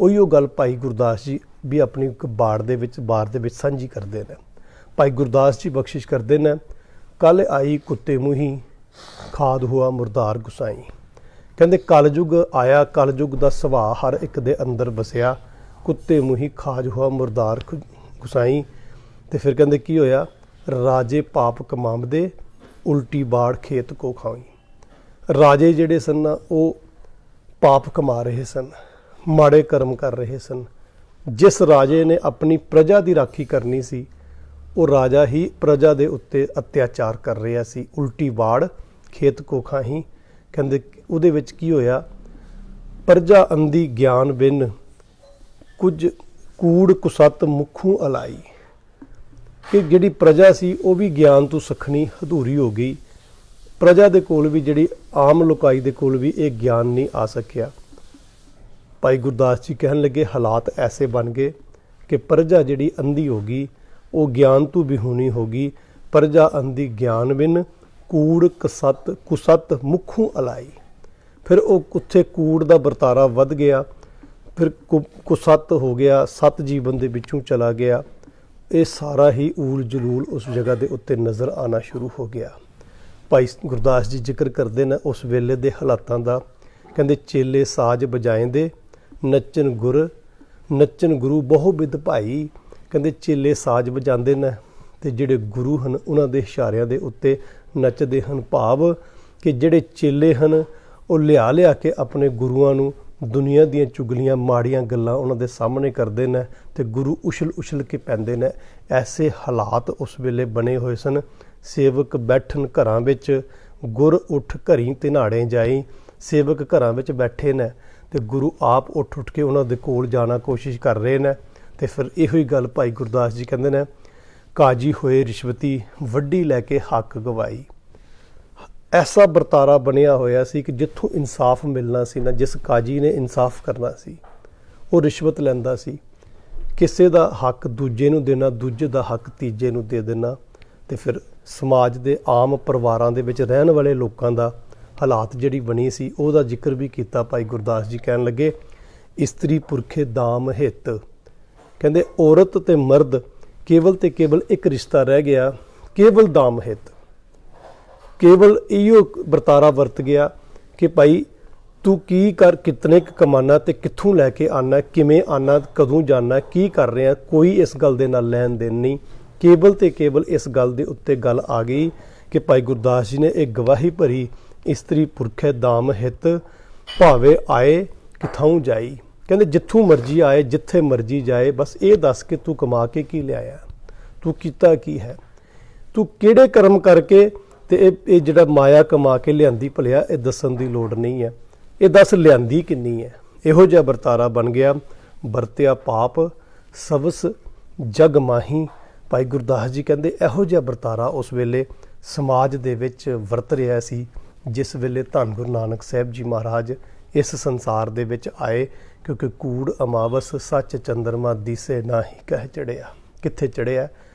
ਉਹੀ ਉਹ ਗੱਲ ਭਾਈ ਗੁਰਦਾਸ ਜੀ ਵੀ ਆਪਣੀ ਇੱਕ ਬਾਰ ਦੇ ਵਿੱਚ ਸਾਂਝੀ ਕਰਦੇ ਨੇ। ਭਾਈ ਗੁਰਦਾਸ ਜੀ ਬਖਸ਼ਿਸ਼ ਕਰਦੇ ਨੇ ਕੱਲ ਆਈ ਕੁੱਤੇ ਮੂੰਹੀ, ਖਾਦ ਹੋਆ ਮੁਰਦਾਰ ਗੁਸਾਈ। ਕਹਿੰਦੇ ਕਲਯੁਗ ਆਇਆ, ਕਲਯੁਗ ਦਾ ਸੁਭਾਅ ਹਰ ਇੱਕ ਦੇ ਅੰਦਰ ਵਸਿਆ, ਕੁੱਤੇ ਮੂੰਹੀ ਖਾਜ ਹੋਆ ਮੁਰਦਾਰ ਗੁਸਾਈ। ਤੇ ਫਿਰ ਕਹਿੰਦੇ ਕੀ ਹੋਇਆ, ਰਾਜੇ ਪਾਪ ਕਮਾਉਂਦੇ, ਉਲਟੀ ਬਾੜ ਖੇਤ ਕੋ ਖਾਈ। ਰਾਜੇ ਜਿਹੜੇ ਸਨ ਉਹ ਪਾਪ ਕਮਾ ਰਹੇ ਸਨ, ਮਾੜੇ ਕਰਮ ਕਰ ਰਹੇ ਸਨ। ਜਿਸ ਰਾਜੇ ਨੇ ਆਪਣੀ ਪ੍ਰਜਾ ਦੀ ਰਾਖੀ ਕਰਨੀ ਸੀ, ਉਹ ਰਾਜਾ ਹੀ ਪ੍ਰਜਾ ਦੇ ਉੱਤੇ ਅਤਿਆਚਾਰ ਕਰ ਰਿਹਾ ਸੀ। ਉਲਟੀ ਬਾੜ ਖੇਤ ਕੋ ਖਾਹੀ। ਕਹਿੰਦੇ ਉਹਦੇ ਵਿੱਚ ਕੀ ਹੋਇਆ, ਪ੍ਰਜਾ ਅੰਧੀ ਗਿਆਨ ਬਿਨ, ਕੁਝ ਕੂੜ ਕੁਸੱਤ ਮੁੱਖੋਂ ਅਲਾਈ। ਕਿ ਜਿਹੜੀ ਪ੍ਰਜਾ ਸੀ ਉਹ ਵੀ ਗਿਆਨ ਤੋਂ ਸਖਣੀ ਅਧੂਰੀ ਹੋ ਗਈ। ਪ੍ਰਜਾ ਦੇ ਕੋਲ ਵੀ, ਜਿਹੜੀ ਆਮ ਲੋਕਾਈ ਦੇ ਕੋਲ ਵੀ ਇਹ ਗਿਆਨ ਨਹੀਂ ਆ ਸਕਿਆ। ਭਾਈ ਗੁਰਦਾਸ ਜੀ ਕਹਿਣ ਲੱਗੇ ਹਾਲਾਤ ਐਸੇ ਬਣ ਗਏ ਕਿ ਪ੍ਰਜਾ ਜਿਹੜੀ ਅੰਧੀ ਹੋ ਗਈ, ਉਹ ਗਿਆਨ ਤੋਂ ਵਿਹੂਣੀ ਹੋ ਗਈ। ਪ੍ਰਜਾ ਅੰਧੀ ਗਿਆਨ ਬਿਨ, ਕੂੜ ਕੁਸੱਤ ਮੁੱਖੋਂ ਅਲਾਈ। ਫਿਰ ਉਹ ਉੱਥੇ ਕੂੜ ਦਾ ਵਰਤਾਰਾ ਵੱਧ ਗਿਆ, ਫਿਰ ਕੁਸੱਤ ਹੋ ਗਿਆ, ਸੱਤ ਜੀਵਨ ਦੇ ਵਿੱਚੋਂ ਚਲਾ ਗਿਆ। ਇਹ ਸਾਰਾ ਹੀ ਊਲ ਜਲੂਲ ਉਸ ਜਗ੍ਹਾ ਦੇ ਉੱਤੇ ਨਜ਼ਰ ਆਉਣਾ ਸ਼ੁਰੂ ਹੋ ਗਿਆ। ਭਾਈ ਗੁਰਦਾਸ ਜੀ ਜ਼ਿਕਰ ਕਰਦੇ ਨੇ ਉਸ ਵੇਲੇ ਦੇ ਹਾਲਾਤਾਂ ਦਾ। ਕਹਿੰਦੇ ਚੇਲੇ ਸਾਜ ਵਜਾਏਂਦੇ, ਨੱਚਨ ਗੁਰੂ ਬਹੁ ਬਿਦ ਭਾਈ। ਕਹਿੰਦੇ ਚੇਲੇ ਸਾਜ ਵਜਾਉਂਦੇ ਨੇ ਤੇ ਜਿਹੜੇ ਗੁਰੂ ਹਨ ਉਹਨਾਂ ਦੇ ਇਸ਼ਾਰਿਆਂ ਦੇ ਉੱਤੇ ਨੱਚਦੇ ਹਨ। ਭਾਵ ਕਿ ਜਿਹੜੇ ਚੇਲੇ ਹਨ ਉਹ ਲਿਆ ਕੇ ਆਪਣੇ ਗੁਰੂਆਂ ਨੂੰ ਦੁਨੀਆ ਦੀਆਂ ਚੁਗਲੀਆਂ, ਮਾੜੀਆਂ ਗੱਲਾਂ ਉਹਨਾਂ ਦੇ ਸਾਹਮਣੇ ਕਰਦੇ ਨੇ ਤੇ ਗੁਰੂ ਉਛਲ ਕੇ ਪੈਂਦੇ ਨੇ। ਐਸੇ ਹਾਲਾਤ ਉਸ ਵੇਲੇ ਬਣੇ ਹੋਏ ਸਨ। ਸੇਵਕ ਬੈਠਣ ਘਰਾਂ ਵਿੱਚ, ਗੁਰ ਉੱਠ ਘਰੀ ਤਿਨਾੜੇ ਜਾਈ। ਸੇਵਕ ਘਰਾਂ ਵਿੱਚ ਬੈਠੇ ਨੇ ਤੇ ਗੁਰੂ ਆਪ ਉੱਠ ਕੇ ਉਹਨਾਂ ਦੇ ਕੋਲ ਜਾਣਾ ਕੋਸ਼ਿਸ਼ ਕਰ ਰਹੇ ਨੇ। ਤੇ ਫਿਰ ਇਹੋ ਹੀ ਗੱਲ ਭਾਈ ਗੁਰਦਾਸ ਜੀ ਕਹਿੰਦੇ ਨੇ ਕਾਜੀ ਹੋਏ ਰਿਸ਼ਵਤੀ, ਵੱਡੀ ਲੈ ਕੇ ਹੱਕ ਗਵਾਈ। ਐਸਾ ਵਰਤਾਰਾ ਬਣਿਆ ਹੋਇਆ ਸੀ ਕਿ ਜਿੱਥੋਂ ਇਨਸਾਫ ਮਿਲਣਾ ਸੀ ਨਾ, ਜਿਸ ਕਾਜੀ ਨੇ ਇਨਸਾਫ ਕਰਨਾ ਸੀ, ਉਹ ਰਿਸ਼ਵਤ ਲੈਂਦਾ ਸੀ। ਕਿਸੇ ਦਾ ਹੱਕ ਦੂਜੇ ਨੂੰ ਦੇਣਾ, ਦੂਜੇ ਦਾ ਹੱਕ ਤੀਜੇ ਨੂੰ ਦੇ ਦੇਣਾ। ਤੇ ਫਿਰ ਸਮਾਜ ਦੇ ਆਮ ਪਰਿਵਾਰਾਂ ਦੇ ਵਿੱਚ ਰਹਿਣ ਵਾਲੇ ਲੋਕਾਂ ਦਾ ਹਾਲਾਤ ਜਿਹੜੀ ਬਣੀ ਸੀ, ਉਹਦਾ ਜ਼ਿਕਰ ਵੀ ਕੀਤਾ ਭਾਈ ਗੁਰਦਾਸ ਜੀ। ਕਹਿਣ ਲੱਗੇ, ਇਸਤਰੀ ਪੁਰਖੇ ਦਾਮ ਹਿੱਤ। ਕਹਿੰਦੇ ਔਰਤ ਤੇ ਮਰਦ ਕੇਵਲ ਤੇ ਕੇਵਲ ਇੱਕ ਰਿਸ਼ਤਾ ਰਹਿ ਗਿਆ, ਕੇਵਲ ਦਾਮ ਹਿੱਤ। ਕੇਵਲ ਇਹੋ ਵਰਤਾਰਾ ਵਰਤ ਗਿਆ ਕਿ ਭਾਈ ਤੂੰ ਕੀ ਕਰ, ਕਿਤਨੇ ਕੁ ਕਮਾਨਾ ਤੇ ਕਿੱਥੋਂ ਲੈ ਕੇ ਆਨਾ, ਕਿਵੇਂ ਆਨਾ, ਕਦੋਂ ਜਾਣਾ, ਕੀ ਕਰ ਰਿਹਾ, ਕੋਈ ਇਸ ਗੱਲ ਦੇ ਨਾਲ ਲੈਣ ਦੇਣ ਨਹੀਂ। ਕੇਵਲ ਤੇ ਕੇਵਲ ਇਸ ਗੱਲ ਦੇ ਉੱਤੇ ਗੱਲ ਆ ਗਈ ਕਿ ਭਾਈ ਗੁਰਦਾਸ ਜੀ ਨੇ ਇਹ ਗਵਾਹੀ ਭਰੀ, ਇਸਤਰੀ ਪੁਰਖੇ ਦਾਮ ਹਿੱਤ, ਭਾਵੇਂ ਆਏ ਕਿਥਾਂ ਜਾਈ। ਕਹਿੰਦੇ ਜਿੱਥੋਂ ਮਰਜ਼ੀ ਆਏ, ਜਿੱਥੇ ਮਰਜ਼ੀ ਜਾਏ, ਬਸ ਇਹ ਦੱਸ ਕੇ ਤੂੰ ਕਮਾ ਕੇ ਕੀ ਲਿਆਇਆ, ਤੂੰ ਕੀਤਾ ਕੀ ਹੈ, ਤੂੰ ਕਿਹੜੇ ਕਰਮ ਕਰਕੇ ਤੇ ਇਹ ਜਿਹੜਾ ਮਾਇਆ ਕਮਾ ਕੇ ਲਿਆਂਦੀ ਭਲਿਆ, ਇਹ ਦੱਸਣ ਦੀ ਲੋੜ ਨਹੀਂ ਹੈ। ਇਹ ਦੱਸ ਲਿਆਂਦੀ ਕਿੰਨੀ ਹੈ। ਇਹੋ ਜਿਹਾ ਵਰਤਾਰਾ ਬਣ ਗਿਆ। ਵਰਤਿਆ ਪਾਪ ਸਵਸ ਜਗ ਮਾਹੀ। ਭਾਈ ਗੁਰਦਾਸ ਜੀ ਕਹਿੰਦੇ ਇਹੋ ਜਿਹਾ ਵਰਤਾਰਾ ਉਸ ਵੇਲੇ ਸਮਾਜ ਦੇ ਵਿੱਚ ਵਰਤ ਰਿਹਾ ਸੀ, ਜਿਸ ਵੇਲੇ ਧੰਨ ਗੁਰੂ ਨਾਨਕ ਸਾਹਿਬ ਜੀ ਮਹਾਰਾਜ ਇਸ ਸੰਸਾਰ ਦੇ ਵਿੱਚ ਆਏ। ਕਿਉਂਕਿ ਕੂੜ ਅਮਾਵਸ ਸੱਚ ਚੰਦਰਮਾ ਦੀਸੇ ਨਾਹੀ ਕਹਿ ਚੜਿਆ। ਕਿੱਥੇ ਚੜਿਆ,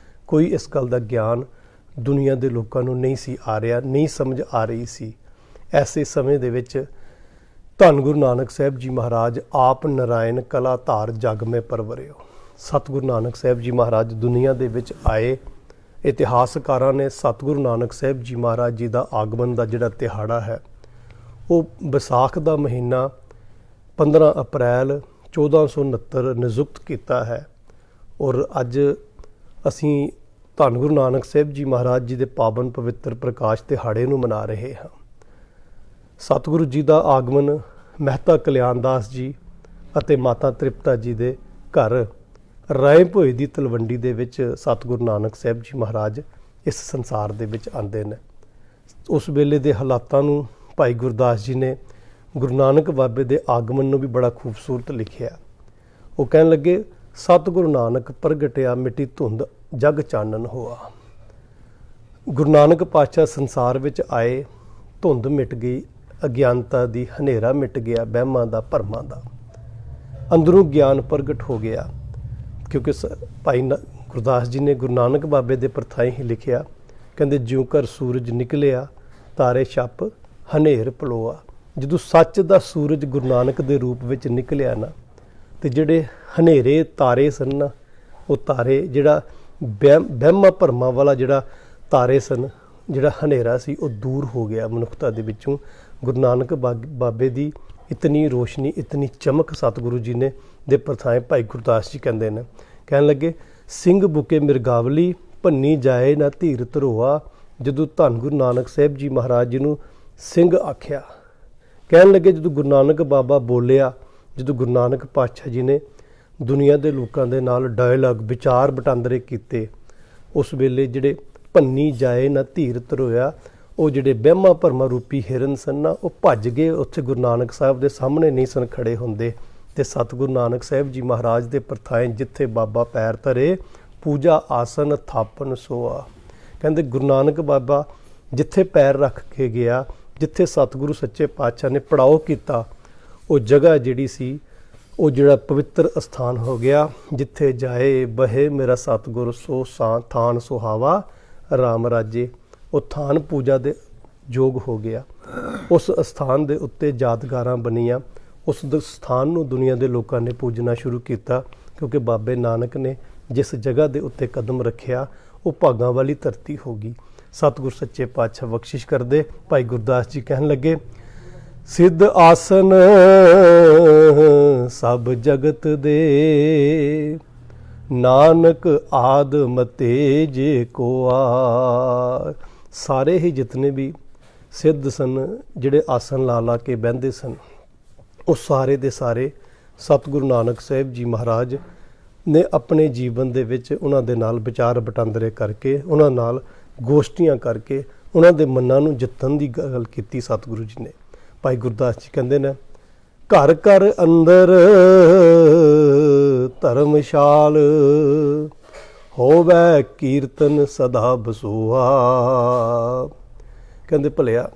ਕੋਈ ਇਸ ਗੱਲ ਦਾ ਗਿਆਨ ਦੁਨੀਆ ਦੇ ਲੋਕਾਂ ਨੂੰ ਨਹੀਂ ਸੀ ਆ ਰਿਹਾ, ਨਹੀਂ ਸਮਝ ਆ ਰਹੀ ਸੀ। ਐਸੇ ਸਮੇਂ ਦੇ ਵਿੱਚ ਧੰਨ ਗੁਰੂ ਨਾਨਕ ਸਾਹਿਬ ਜੀ ਮਹਾਰਾਜ ਆਪ ਨਰਾਇਣ ਕਲਾ ਧਾਰ ਜਗ ਮੇ ਪਰਵਰਿਓ। ਸਤਿਗੁਰੂ ਨਾਨਕ ਸਾਹਿਬ ਜੀ ਮਹਾਰਾਜ ਦੁਨੀਆ ਦੇ ਵਿੱਚ ਆਏ। ਇਤਿਹਾਸਕਾਰਾਂ ਨੇ ਸਤਿਗੁਰੂ ਨਾਨਕ ਸਾਹਿਬ ਜੀ ਮਹਾਰਾਜ ਜੀ ਦਾ ਆਗਮਨ ਦਾ ਜਿਹੜਾ ਦਿਹਾੜਾ ਹੈ, ਉਹ ਵਿਸਾਖ ਦਾ ਮਹੀਨਾ 15 ਅਪ੍ਰੈਲ 1469 ਨਿਯੁਕਤ ਕੀਤਾ ਹੈ। ਔਰ ਅੱਜ ਅਸੀਂ ਧੰਨ ਗੁਰੂ ਨਾਨਕ ਸਾਹਿਬ ਜੀ ਮਹਾਰਾਜ ਜੀ ਦੇ ਪਾਵਨ ਪਵਿੱਤਰ ਪ੍ਰਕਾਸ਼ ਦਿਹਾੜੇ ਨੂੰ ਮਨਾ ਰਹੇ ਹਾਂ। ਸਤਿਗੁਰੂ ਜੀ ਦਾ ਆਗਮਨ ਮਹਿਤਾ ਕਲਿਆਣਦਾਸ ਜੀ ਅਤੇ ਮਾਤਾ ਤ੍ਰਿਪਤਾ ਜੀ ਦੇ ਘਰ ਰਾਏ ਭੋਏ ਦੀ ਤਲਵੰਡੀ ਦੇ ਵਿੱਚ ਸਤਿਗੁਰੂ ਨਾਨਕ ਸਾਹਿਬ ਜੀ ਮਹਾਰਾਜ ਇਸ ਸੰਸਾਰ ਦੇ ਵਿੱਚ ਆਉਂਦੇ ਨੇ। ਉਸ ਵੇਲੇ ਦੇ ਹਾਲਾਤਾਂ ਨੂੰ ਭਾਈ ਗੁਰਦਾਸ ਜੀ ਨੇ ਗੁਰੂ ਨਾਨਕ ਬਾਬੇ ਦੇ ਆਗਮਨ ਨੂੰ ਵੀ ਬੜਾ ਖੂਬਸੂਰਤ ਲਿਖਿਆ। ਉਹ ਕਹਿਣ ਲੱਗੇ, ਸਤਿਗੁਰੂ ਨਾਨਕ ਪ੍ਰਗਟਿਆ ਮਿੱਟੀ ਧੁੰਦ ਜਗ ਚਾਨਣ ਹੋਆ। ਗੁਰੂ ਨਾਨਕ ਪਾਤਸ਼ਾਹ ਸੰਸਾਰ ਵਿੱਚ ਆਏ, ਧੁੰਦ ਮਿਟ ਗਈ, ਅਗਿਆਨਤਾ ਦੀ ਹਨੇਰਾ ਮਿਟ ਗਿਆ, ਵਹਿਮਾਂ ਦਾ ਭਰਮਾਂ ਦਾ, ਅੰਦਰੋਂ ਗਿਆਨ ਪ੍ਰਗਟ ਹੋ ਗਿਆ। ਕਿਉਂਕਿ ਭਾਈ ਗੁਰਦਾਸ ਜੀ ਨੇ ਗੁਰੂ ਨਾਨਕ ਬਾਬੇ ਦੇ ਪ੍ਰਥਾਈ ਹੀ ਲਿਖਿਆ, ਕਹਿੰਦੇ ਜਿਉਂ ਘਰ ਸੂਰਜ ਨਿਕਲਿਆ ਤਾਰੇ ਛੱਪ ਹਨੇਰ ਪਲੋਆ। ਜਦੋਂ ਸੱਚ ਦਾ ਸੂਰਜ ਗੁਰੂ ਨਾਨਕ ਦੇ ਰੂਪ ਵਿੱਚ ਨਿਕਲਿਆ ਨਾ, ਤੇ ਜਿਹੜੇ ਹਨੇਰੇ ਤਾਰੇ ਸਨ ਨਾ, ਉਹ ਤਾਰੇ ਜਿਹੜਾ ਵਹਿਮਾਂ ਭਰਮਾਂ ਵਾਲਾ ਜਿਹੜਾ ਤਾਰੇ ਸਨ, ਜਿਹੜਾ ਹਨੇਰਾ ਸੀ, ਉਹ ਦੂਰ ਹੋ ਗਿਆ ਮਨੁੱਖਤਾ ਦੇ ਵਿੱਚੋਂ। ਗੁਰੂ ਨਾਨਕ ਬਾਬੇ ਦੀ ਇਤਨੀ ਰੋਸ਼ਨੀ, ਇਤਨੀ ਚਮਕ ਸਤਿਗੁਰੂ ਜੀ ਨੇ ਦੇ ਪ੍ਰਥਾਏ ਭਾਈ ਗੁਰਦਾਸ ਜੀ ਕਹਿੰਦੇ ਨੇ। ਕਹਿਣ ਲੱਗੇ, ਸਿੰਘ ਬੁਕੇ ਮਿਰਗਾਵਲੀ ਭੰਨੀ ਜਾਏ ਨਾ ਧੀਰ ਧਰੋਆ। ਜਦੋਂ ਧੰਨ ਗੁਰੂ ਨਾਨਕ ਸਾਹਿਬ ਜੀ ਮਹਾਰਾਜ ਜੀ ਨੂੰ ਸਿੰਘ ਆਖਿਆ, ਕਹਿਣ ਲੱਗੇ ਜਦੋਂ ਗੁਰੂ ਨਾਨਕ ਬਾਬਾ ਬੋਲਿਆ, ਜਦੋਂ ਗੁਰੂ ਨਾਨਕ ਪਾਤਸ਼ਾਹ ਜੀ ਨੇ ਦੁਨੀਆ ਦੇ ਲੋਕਾਂ ਦੇ ਨਾਲ ਡਾਇਲਾਗ, ਵਿਚਾਰ ਵਟਾਂਦਰੇ ਕੀਤੇ, ਉਸ ਵੇਲੇ ਜਿਹੜੇ ਭੰਨੀ ਜਾਏ ਨਾ ਧੀਰ ਧਰੋਇਆ, ਉਹ ਜਿਹੜੇ ਵਹਿਮਾਂ ਭਰਮਾਂ ਰੂਪੀ ਹਿਰਨ ਸਨ ਨਾ, ਉਹ ਭੱਜ ਗਏ। ਉੱਥੇ ਗੁਰੂ ਨਾਨਕ ਸਾਹਿਬ ਦੇ ਸਾਹਮਣੇ ਨਹੀਂ ਸਨ ਖੜੇ ਹੁੰਦੇ। ਤੇ ਸਤਿਗੁਰੂ ਨਾਨਕ ਸਾਹਿਬ ਜੀ ਮਹਾਰਾਜ ਦੇ ਪ੍ਰਥਾਏ, ਜਿੱਥੇ ਬਾਬਾ ਪੈਰ ਧਰੇ ਪੂਜਾ ਆਸਨ ਥਾਪਨ ਸੋਆ। ਕਹਿੰਦੇ ਗੁਰੂ ਨਾਨਕ ਬਾਬਾ ਜਿੱਥੇ ਪੈਰ ਰੱਖ ਕੇ ਗਿਆ, ਜਿੱਥੇ ਸਤਿਗੁਰੂ ਸੱਚੇ ਪਾਤਸ਼ਾਹ ਨੇ ਪੜਾਓ ਕੀਤਾ, ਉਹ ਜਗ੍ਹਾ ਜਿਹੜੀ ਸੀ, ਉਹ ਜਿਹੜਾ ਪਵਿੱਤਰ ਅਸਥਾਨ ਹੋ ਗਿਆ। ਜਿੱਥੇ ਜਾਏ ਬਹੇ ਮੇਰਾ ਸਤਿਗੁਰ ਸੋ ਥਾਨ ਸੁਹਾਵਾ ਰਾਮ ਰਾਜੇ। ਉਹ ਥਾਨ ਪੂਜਾ ਦੇ ਯੋਗ ਹੋ ਗਿਆ। ਉਸ ਅਸਥਾਨ ਦੇ ਉੱਤੇ ਯਾਦਗਾਰਾਂ ਬਣੀਆਂ। ਉਸ ਸਥਾਨ ਨੂੰ ਦੁਨੀਆ ਦੇ ਲੋਕਾਂ ਨੇ ਪੂਜਣਾ ਸ਼ੁਰੂ ਕੀਤਾ, ਕਿਉਂਕਿ ਬਾਬੇ ਨਾਨਕ ਨੇ ਜਿਸ ਜਗ੍ਹਾ ਦੇ ਉੱਤੇ ਕਦਮ ਰੱਖਿਆ, ਉਹ ਭਾਗਾਂ ਵਾਲੀ ਧਰਤੀ ਹੋ ਗਈ। ਸਤਿਗੁਰ ਸੱਚੇ ਪਾਤਸ਼ਾਹ ਬਖਸ਼ਿਸ਼ ਕਰਦੇ। ਭਾਈ ਗੁਰਦਾਸ ਜੀ ਕਹਿਣ ਲੱਗੇ, ਸਿੱਧ ਆਸਨ ਸਭ ਜਗਤ ਦੇ, ਨਾਨਕ ਆਦ ਮਤੇ ਜੇ ਕੋ ਆ। ਸਾਰੇ ਹੀ ਜਿਤਨੇ ਵੀ ਸਿੱਧ ਸਨ, ਜਿਹੜੇ ਆਸਨ ਲਾ ਲਾ ਕੇ ਬਹਿੰਦੇ ਸਨ, ਉਹ ਸਾਰੇ ਦੇ ਸਾਰੇ ਸਤਿਗੁਰੂ ਨਾਨਕ ਸਾਹਿਬ ਜੀ ਮਹਾਰਾਜ ਨੇ ਆਪਣੇ ਜੀਵਨ ਦੇ ਵਿੱਚ ਉਹਨਾਂ ਦੇ ਨਾਲ ਵਿਚਾਰ ਵਟਾਂਦਰੇ ਕਰਕੇ, ਉਹਨਾਂ ਨਾਲ ਗੋਸ਼ਟੀਆਂ ਕਰਕੇ ਉਹਨਾਂ ਦੇ ਮਨਾਂ ਨੂੰ ਜਿੱਤਣ ਦੀ ਗੱਲ ਕੀਤੀ ਸਤਿਗੁਰੂ ਜੀ ਨੇ। ਭਾਈ ਗੁਰਦਾਸ ਜੀ ਕਹਿੰਦੇ ਨੇ, ਘਰ ਘਰ ਅੰਦਰ ਧਰਮਸ਼ਾਲ, ਹੋਵੇ ਕੀਰਤਨ ਸਦਾ ਬਸੂਆ। ਕਹਿੰਦੇ ਭਲਿਆ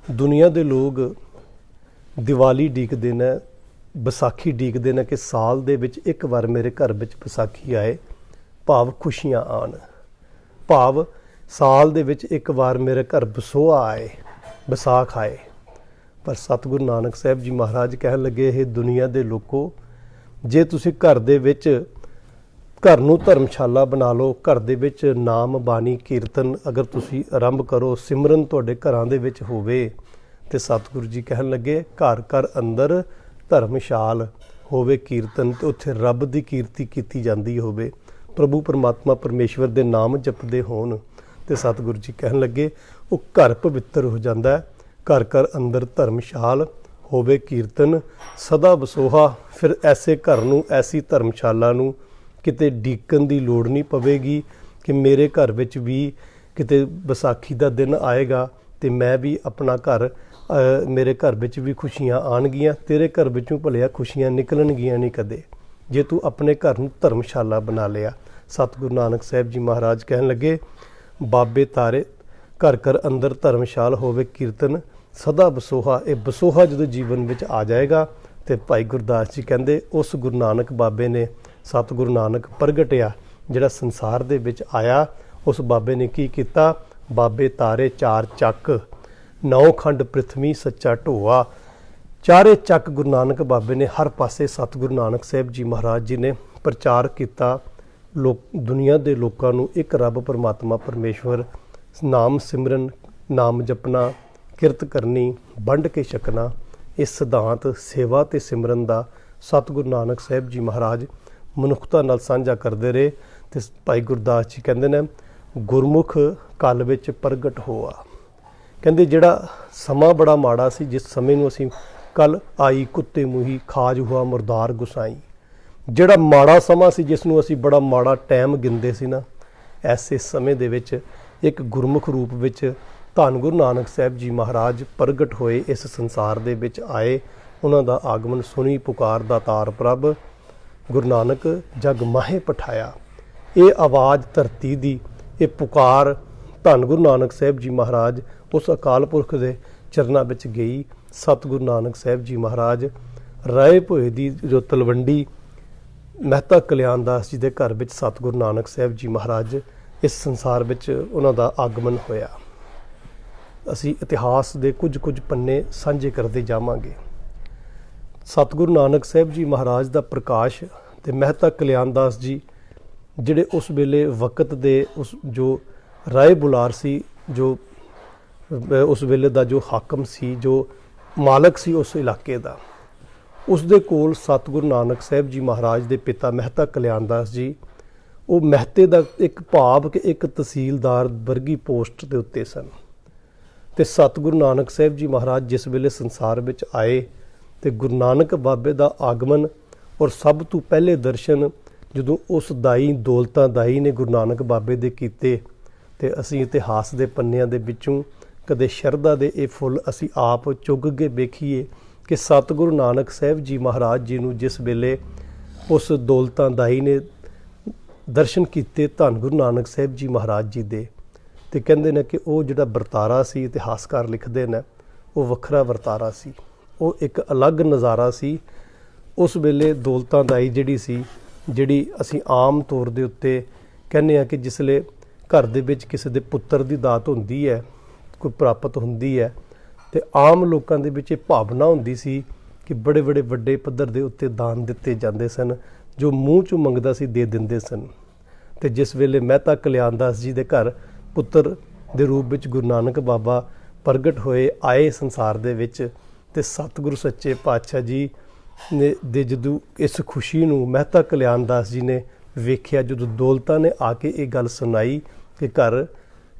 ਦੁਨੀਆ ਦੇ ਲੋਕ ਦੀਵਾਲੀ ਉਡੀਕਦੇ ਨੇ, ਵਿਸਾਖੀ ਉਡੀਕਦੇ ਨੇ ਕਿ ਸਾਲ ਦੇ ਵਿੱਚ ਇੱਕ ਵਾਰ ਮੇਰੇ ਘਰ ਵਿੱਚ ਵਿਸਾਖੀ ਆਏ, ਭਾਵ ਖੁਸ਼ੀਆਂ ਆਉਣ, ਭਾਵ ਸਾਲ ਦੇ ਵਿੱਚ ਇੱਕ ਵਾਰ ਮੇਰੇ ਘਰ ਵਿਸੋਆ ਆਏ, ਵਿਸਾਖ ਆਏ। ਪਰ ਸਤਿਗੁਰੂ ਨਾਨਕ ਸਾਹਿਬ ਜੀ ਮਹਾਰਾਜ ਕਹਿਣ ਲੱਗੇ, ਇਹ ਦੁਨੀਆ ਦੇ ਲੋਕੋ, ਜੇ ਤੁਸੀਂ ਘਰ ਦੇ ਵਿੱਚ ਘਰ ਨੂੰ ਧਰਮਸ਼ਾਲਾ ਬਣਾ ਲਓ, ਘਰ ਦੇ ਵਿੱਚ ਨਾਮ ਬਾਣੀ ਕੀਰਤਨ ਅਗਰ ਤੁਸੀਂ ਆਰੰਭ ਕਰੋ, ਸਿਮਰਨ ਤੁਹਾਡੇ ਘਰਾਂ ਦੇ ਵਿੱਚ ਹੋਵੇ, ਤੇ ਸਤਿਗੁਰੂ ਜੀ ਕਹਿਣ ਲੱਗੇ ਘਰ ਘਰ ਅੰਦਰ ਧਰਮਸ਼ਾਲ ਹੋਵੇ ਕੀਰਤਨ, ਤੇ ਉੱਥੇ ਰੱਬ ਦੀ ਕੀਰਤੀ ਕੀਤੀ ਜਾਂਦੀ ਹੋਵੇ, ਪ੍ਰਭੂ ਪਰਮਾਤਮਾ ਪਰਮੇਸ਼ਵਰ ਦੇ ਨਾਮ ਜਪਦੇ ਹੋਣ, ਤੇ ਸਤਿਗੁਰੂ ਜੀ ਕਹਿਣ ਲੱਗੇ ਉਹ ਘਰ ਪਵਿੱਤਰ ਹੋ ਜਾਂਦਾ ਹੈ। ਘਰ ਘਰ ਅੰਦਰ ਧਰਮਸ਼ਾਲ ਹੋਵੇ ਕੀਰਤਨ, ਸਦਾ ਵਸੋਹਾ। ਫਿਰ ਐਸੇ ਘਰ ਨੂੰ, ਐਸੀ ਧਰਮਸ਼ਾਲਾ ਨੂੰ ਕਿਤੇ ਡੀਕਣ ਦੀ ਲੋੜ ਨਹੀਂ ਪਵੇਗੀ ਕਿ ਮੇਰੇ ਘਰ ਵਿੱਚ ਵੀ ਕਿਤੇ ਵਿਸਾਖੀ ਦਾ ਦਿਨ ਆਏਗਾ ਤੇ ਮੈਂ ਵੀ ਆਪਣਾ ਘਰ, ਮੇਰੇ ਘਰ ਵਿੱਚ ਵੀ ਖੁਸ਼ੀਆਂ ਆਉਣਗੀਆਂ, ਤੇਰੇ ਘਰ ਵਿੱਚੋਂ ਭਲਿਆ ਖੁਸ਼ੀਆਂ ਨਿਕਲਣਗੀਆਂ ਨਹੀਂ ਕਦੇ, ਜੇ ਤੂੰ ਆਪਣੇ ਘਰ ਨੂੰ ਧਰਮਸ਼ਾਲਾ ਬਣਾ ਲਿਆ। ਸਤਿਗੁਰੂ ਨਾਨਕ ਸਾਹਿਬ ਜੀ ਮਹਾਰਾਜ ਕਹਿਣ ਲੱਗੇ, ਬਾਬੇ ਤਾਰੇ ਘਰ ਘਰ ਅੰਦਰ ਧਰਮਸ਼ਾਲ ਹੋਵੇ ਕੀਰਤਨ, ਸਦਾ ਵਸੋਹਾ। ਇਹ ਵਸੋਹਾ ਜਦੋਂ ਜੀਵਨ ਵਿੱਚ ਆ ਜਾਏਗਾ ਤੇ ਭਾਈ ਗੁਰਦਾਸ ਜੀ ਕਹਿੰਦੇ ਉਸ ਗੁਰੂ ਨਾਨਕ ਬਾਬੇ ਨੇ, ਸਤਿਗੁਰੂ ਨਾਨਕ ਪ੍ਰਗਟਿਆ ਜਿਹੜਾ ਸੰਸਾਰ ਦੇ ਵਿੱਚ ਆਇਆ, ਉਸ ਬਾਬੇ ਨੇ ਕੀ ਕੀਤਾ? ਬਾਬੇ ਤਾਰੇ ਚਾਰ ਚੱਕ, ਨੌ ਖੰਡ ਪ੍ਰਿਥਵੀ ਸੱਚਾ ਢੋਆ। ਚਾਰੇ ਚੱਕ ਗੁਰੂ ਨਾਨਕ ਬਾਬੇ ਨੇ ਹਰ ਪਾਸੇ ਸਤਿਗੁਰੂ ਨਾਨਕ ਸਾਹਿਬ ਜੀ ਮਹਾਰਾਜ ਜੀ ਨੇ ਪ੍ਰਚਾਰ ਕੀਤਾ। ਦੁਨੀਆ ਦੇ ਲੋਕਾਂ ਨੂੰ ਇੱਕ ਰੱਬ ਪਰਮਾਤਮਾ ਪਰਮੇਸ਼ਵਰ, ਨਾਮ ਸਿਮਰਨ, ਨਾਮ ਜਪਣਾ, ਕਿਰਤ ਕਰਨੀ, ਵੰਡ ਕੇ ਛਕਣਾ, ਇਸ ਸਿਧਾਂਤ ਸੇਵਾ ਤੇ ਸਿਮਰਨ ਦਾ ਸਤਿਗੁਰੂ ਨਾਨਕ ਸਾਹਿਬ ਜੀ ਮਹਾਰਾਜ ਮਨੁੱਖਤਾ ਨਾਲ ਸਾਂਝਾ ਕਰਦੇ ਰਹੇ। ਤੇ ਭਾਈ ਗੁਰਦਾਸ ਜੀ ਕਹਿੰਦੇ ਨੇ, ਗੁਰਮੁਖ ਕਲ ਵਿੱਚ ਪ੍ਰਗਟ ਹੋਆ। ਕਹਿੰਦੇ ਜਿਹੜਾ ਸਮਾਂ ਬੜਾ ਮਾੜਾ ਸੀ, ਜਿਸ ਸਮੇਂ ਨੂੰ ਅਸੀਂ ਕੱਲ ਆਈ ਕੁੱਤੇ ਮੂੰਹੀ ਖਾਜ ਹੁਆ ਮੁਰਦਾਰ ਗੁਸਾਈ, ਜਿਹੜਾ ਮਾੜਾ ਸਮਾਂ ਸੀ ਜਿਸ ਨੂੰ ਅਸੀਂ ਬੜਾ ਮਾੜਾ ਟਾਈਮ ਗਿਣਦੇ ਸੀ ਨਾ, ਐਸੇ ਸਮੇਂ ਦੇ ਵਿੱਚ ਇੱਕ ਗੁਰਮੁਖ ਰੂਪ ਵਿੱਚ ਧੰਨ ਗੁਰੂ ਨਾਨਕ ਸਾਹਿਬ ਜੀ ਮਹਾਰਾਜ ਪ੍ਰਗਟ ਹੋਏ, ਇਸ ਸੰਸਾਰ ਦੇ ਵਿੱਚ ਆਏ। ਉਹਨਾਂ ਦਾ ਆਗਮਨ ਸੁਣੀ ਪੁਕਾਰ ਦਾ ਤਾਰ ਪ੍ਰਭ, ਗੁਰੂ ਨਾਨਕ ਜਗ ਮਾਹੇ ਪਠਾਇਆ। ਇਹ ਆਵਾਜ਼ ਧਰਤੀ ਦੀ, ਇਹ ਪੁਕਾਰ ਧੰਨ ਗੁਰੂ ਨਾਨਕ ਸਾਹਿਬ ਜੀ ਮਹਾਰਾਜ ਉਸ ਅਕਾਲ ਪੁਰਖ ਦੇ ਚਰਨਾਂ ਵਿੱਚ ਗਈ। ਸਤਿਗੁਰੂ ਨਾਨਕ ਸਾਹਿਬ ਜੀ ਮਹਾਰਾਜ ਰਾਏ ਭੋਏ ਦੀ ਜੋ ਤਲਵੰਡੀ ਮਹਿਤਾ ਕਲਿਆਣ ਦਾਸ ਜੀ ਦੇ ਘਰ ਵਿੱਚ ਸਤਿਗੁਰੂ ਨਾਨਕ ਸਾਹਿਬ ਜੀ ਮਹਾਰਾਜ ਇਸ ਸੰਸਾਰ ਵਿੱਚ ਉਹਨਾਂ ਦਾ ਆਗਮਨ ਹੋਇਆ। ਅਸੀਂ ਇਤਿਹਾਸ ਦੇ ਕੁਝ ਪੰਨੇ ਸਾਂਝੇ ਕਰਦੇ ਜਾਵਾਂਗੇ। ਸਤਿਗੁਰੂ ਨਾਨਕ ਸਾਹਿਬ ਜੀ ਮਹਾਰਾਜ ਦਾ ਪ੍ਰਕਾਸ਼ ਤੇ ਮਹਿਤਾ ਕਲਿਆਣ ਦਾਸ ਜੀ ਜਿਹੜੇ ਉਸ ਵੇਲੇ ਵਕਤ ਦੇ ਉਸ ਜੋ ਰਾਏ ਬੁਲਾਰ ਸੀ, ਜੋ ਉਸ ਵੇਲੇ ਦਾ ਜੋ ਹਾਕਮ ਸੀ, ਜੋ ਮਾਲਕ ਸੀ ਉਸ ਇਲਾਕੇ ਦਾ, ਉਸ ਦੇ ਕੋਲ ਸਤਿਗੁਰੂ ਨਾਨਕ ਸਾਹਿਬ ਜੀ ਮਹਾਰਾਜ ਦੇ ਪਿਤਾ ਮਹਿਤਾ ਕਲਿਆਣ ਦਾਸ ਜੀ, ਉਹ ਮਹਿਤੇ ਦਾ ਇੱਕ ਭਾਵ ਕਿ ਇੱਕ ਤਹਿਸੀਲਦਾਰ ਵਰਗੀ ਪੋਸਟ ਦੇ ਉੱਤੇ ਸਨ। ਤੇ ਸਤਿਗੁਰੂ ਨਾਨਕ ਸਾਹਿਬ ਜੀ ਮਹਾਰਾਜ ਜਿਸ ਵੇਲੇ ਸੰਸਾਰ ਵਿੱਚ ਆਏ ਤੇ ਗੁਰੂ ਨਾਨਕ ਬਾਬੇ ਦਾ ਆਗਮਨ ਔਰ ਸਭ ਤੋਂ ਪਹਿਲੇ ਦਰਸ਼ਨ ਜਦੋਂ ਉਸ ਦਾਈ ਦੌਲਤਾਂ ਦਾਈ ਨੇ ਗੁਰੂ ਨਾਨਕ ਬਾਬੇ ਦੇ ਕੀਤੇ, ਤੇ ਅਸੀਂ ਇਤਿਹਾਸ ਦੇ ਪੰਨਿਆਂ ਦੇ ਵਿੱਚੋਂ ਕਦੇ ਸ਼ਰਧਾ ਦੇ ਇਹ ਫੁੱਲ ਅਸੀਂ ਆਪ ਚੁੱਗ ਕੇ ਵੇਖੀਏ ਕਿ ਸਤਿਗੁਰੂ ਨਾਨਕ ਸਾਹਿਬ ਜੀ ਮਹਾਰਾਜ ਜੀ ਨੂੰ ਜਿਸ ਵੇਲੇ ਉਸ ਦੌਲਤਾਂ ਦਾਈ ਨੇ ਦਰਸ਼ਨ ਕੀਤੇ ਧੰਨ ਗੁਰੂ ਨਾਨਕ ਸਾਹਿਬ ਜੀ ਮਹਾਰਾਜ ਜੀ ਦੇ, ਤੇ ਕਹਿੰਦੇ ਨੇ ਕਿ ਉਹ ਜਿਹੜਾ ਵਰਤਾਰਾ ਸੀ, ਇਤਿਹਾਸਕਾਰ ਲਿਖਦੇ ਨੇ, ਉਹ ਵੱਖਰਾ ਵਰਤਾਰਾ ਸੀ, ਉਹ ਇੱਕ ਅਲੱਗ ਨਜ਼ਾਰਾ ਸੀ। ਉਸ ਵੇਲੇ ਦੌਲਤਾਂ ਦਾਈ ਜਿਹੜੀ ਸੀ, ਜਿਹੜੀ ਅਸੀਂ ਆਮ ਤੌਰ ਦੇ ਉੱਤੇ ਕਹਿੰਦੇ ਹਾਂ ਕਿ ਜਿਸਲੇ ਘਰ ਦੇ ਵਿੱਚ ਕਿਸੇ ਦੇ ਪੁੱਤਰ ਦੀ ਦਾਤ ਹੁੰਦੀ ਹੈ, ਕੋਈ ਪ੍ਰਾਪਤ ਹੁੰਦੀ ਹੈ, ਤੇ ਆਮ ਲੋਕਾਂ ਦੇ ਵਿੱਚ ਇਹ ਭਾਵਨਾ ਹੁੰਦੀ ਸੀ ਕਿ ਬੜੇ ਬੜੇ ਵੱਡੇ ਪੱਧਰ ਦੇ ਉੱਤੇ ਦਾਨ ਦਿੱਤੇ ਜਾਂਦੇ ਸਨ, ਜੋ ਮੂੰਹ 'ਚੋਂ ਮੰਗਦਾ ਸੀ ਦੇ ਦਿੰਦੇ ਸਨ। ਤੇ ਜਿਸ ਵੇਲੇ ਮਹਿਤਾ ਕਲਿਆਣ ਦਾਸ ਜੀ ਦੇ ਘਰ ਪੁੱਤਰ ਦੇ ਰੂਪ ਵਿੱਚ ਗੁਰੂ ਨਾਨਕ ਬਾਬਾ ਪ੍ਰਗਟ ਹੋਏ, ਆਏ ਸੰਸਾਰ ਦੇ ਵਿੱਚ, ਤੇ ਸਤਿਗੁਰੂ ਸੱਚੇ ਪਾਤਸ਼ਾਹ ਜੀ ਨੇ ਦੇ ਜਦੋਂ ਇਸ ਖੁਸ਼ੀ ਨੂੰ ਮਹਿਤਾ ਕਲਿਆਣ ਦਾਸ ਜੀ ਨੇ ਵੇਖਿਆ, ਜਦੋਂ ਦੌਲਤਾਂ ਨੇ ਆ ਕੇ ਇਹ ਗੱਲ ਸੁਣਾਈ ਕਿ ਘਰ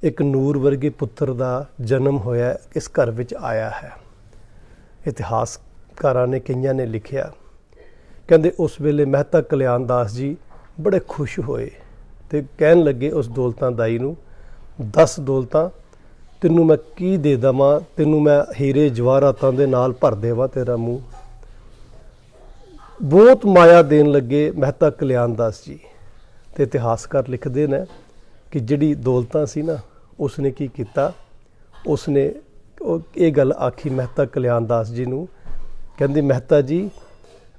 ਇੱਕ ਨੂਰ ਵਰਗੇ ਪੁੱਤਰ ਦਾ ਜਨਮ ਹੋਇਆ, ਇਸ ਘਰ ਵਿੱਚ ਆਇਆ ਹੈ। ਇਤਿਹਾਸਕਾਰਾਂ ਨੇ ਕਈਆਂ ਨੇ ਲਿਖਿਆ, ਕਹਿੰਦੇ ਉਸ ਵੇਲੇ ਮਹਿਤਾ ਕਲਿਆਣ ਦਾਸ ਜੀ ਬੜੇ ਖੁਸ਼ ਹੋਏ ਤੇ ਕਹਿਣ ਲੱਗੇ ਉਸ ਦੌਲਤਾਂ ਦਾਈ ਨੂੰ, 10 ਦੌਲਤਾਂ ਤੈਨੂੰ ਮੈਂ ਕੀ ਦੇ ਦੇਵਾਂ, ਤੈਨੂੰ ਮੈਂ ਹੀਰੇ ਜਵਾਹਰਾਤਾਂ ਦੇ ਨਾਲ ਭਰ ਦੇਵਾਂ ਤੇਰਾ ਮੂੰਹ। ਬਹੁਤ ਮਾਇਆ ਦੇਣ ਲੱਗੇ ਮਹਿਤਾ ਕਲਿਆਣ ਦਾਸ ਜੀ। ਤੇ ਇਤਿਹਾਸਕਾਰ ਲਿਖਦੇ ਨੇ ਕਿ ਜਿਹੜੀ ਦੌਲਤਾਂ ਸੀ ਨਾ, ਉਸਨੇ ਕੀ ਕੀਤਾ, ਉਸਨੇ ਇਹ ਗੱਲ ਆਖੀ ਮਹਿਤਾ ਕਲਿਆਣ ਦਾਸ ਜੀ ਨੂੰ। ਕਹਿੰਦੀ ਮਹਿਤਾ ਜੀ,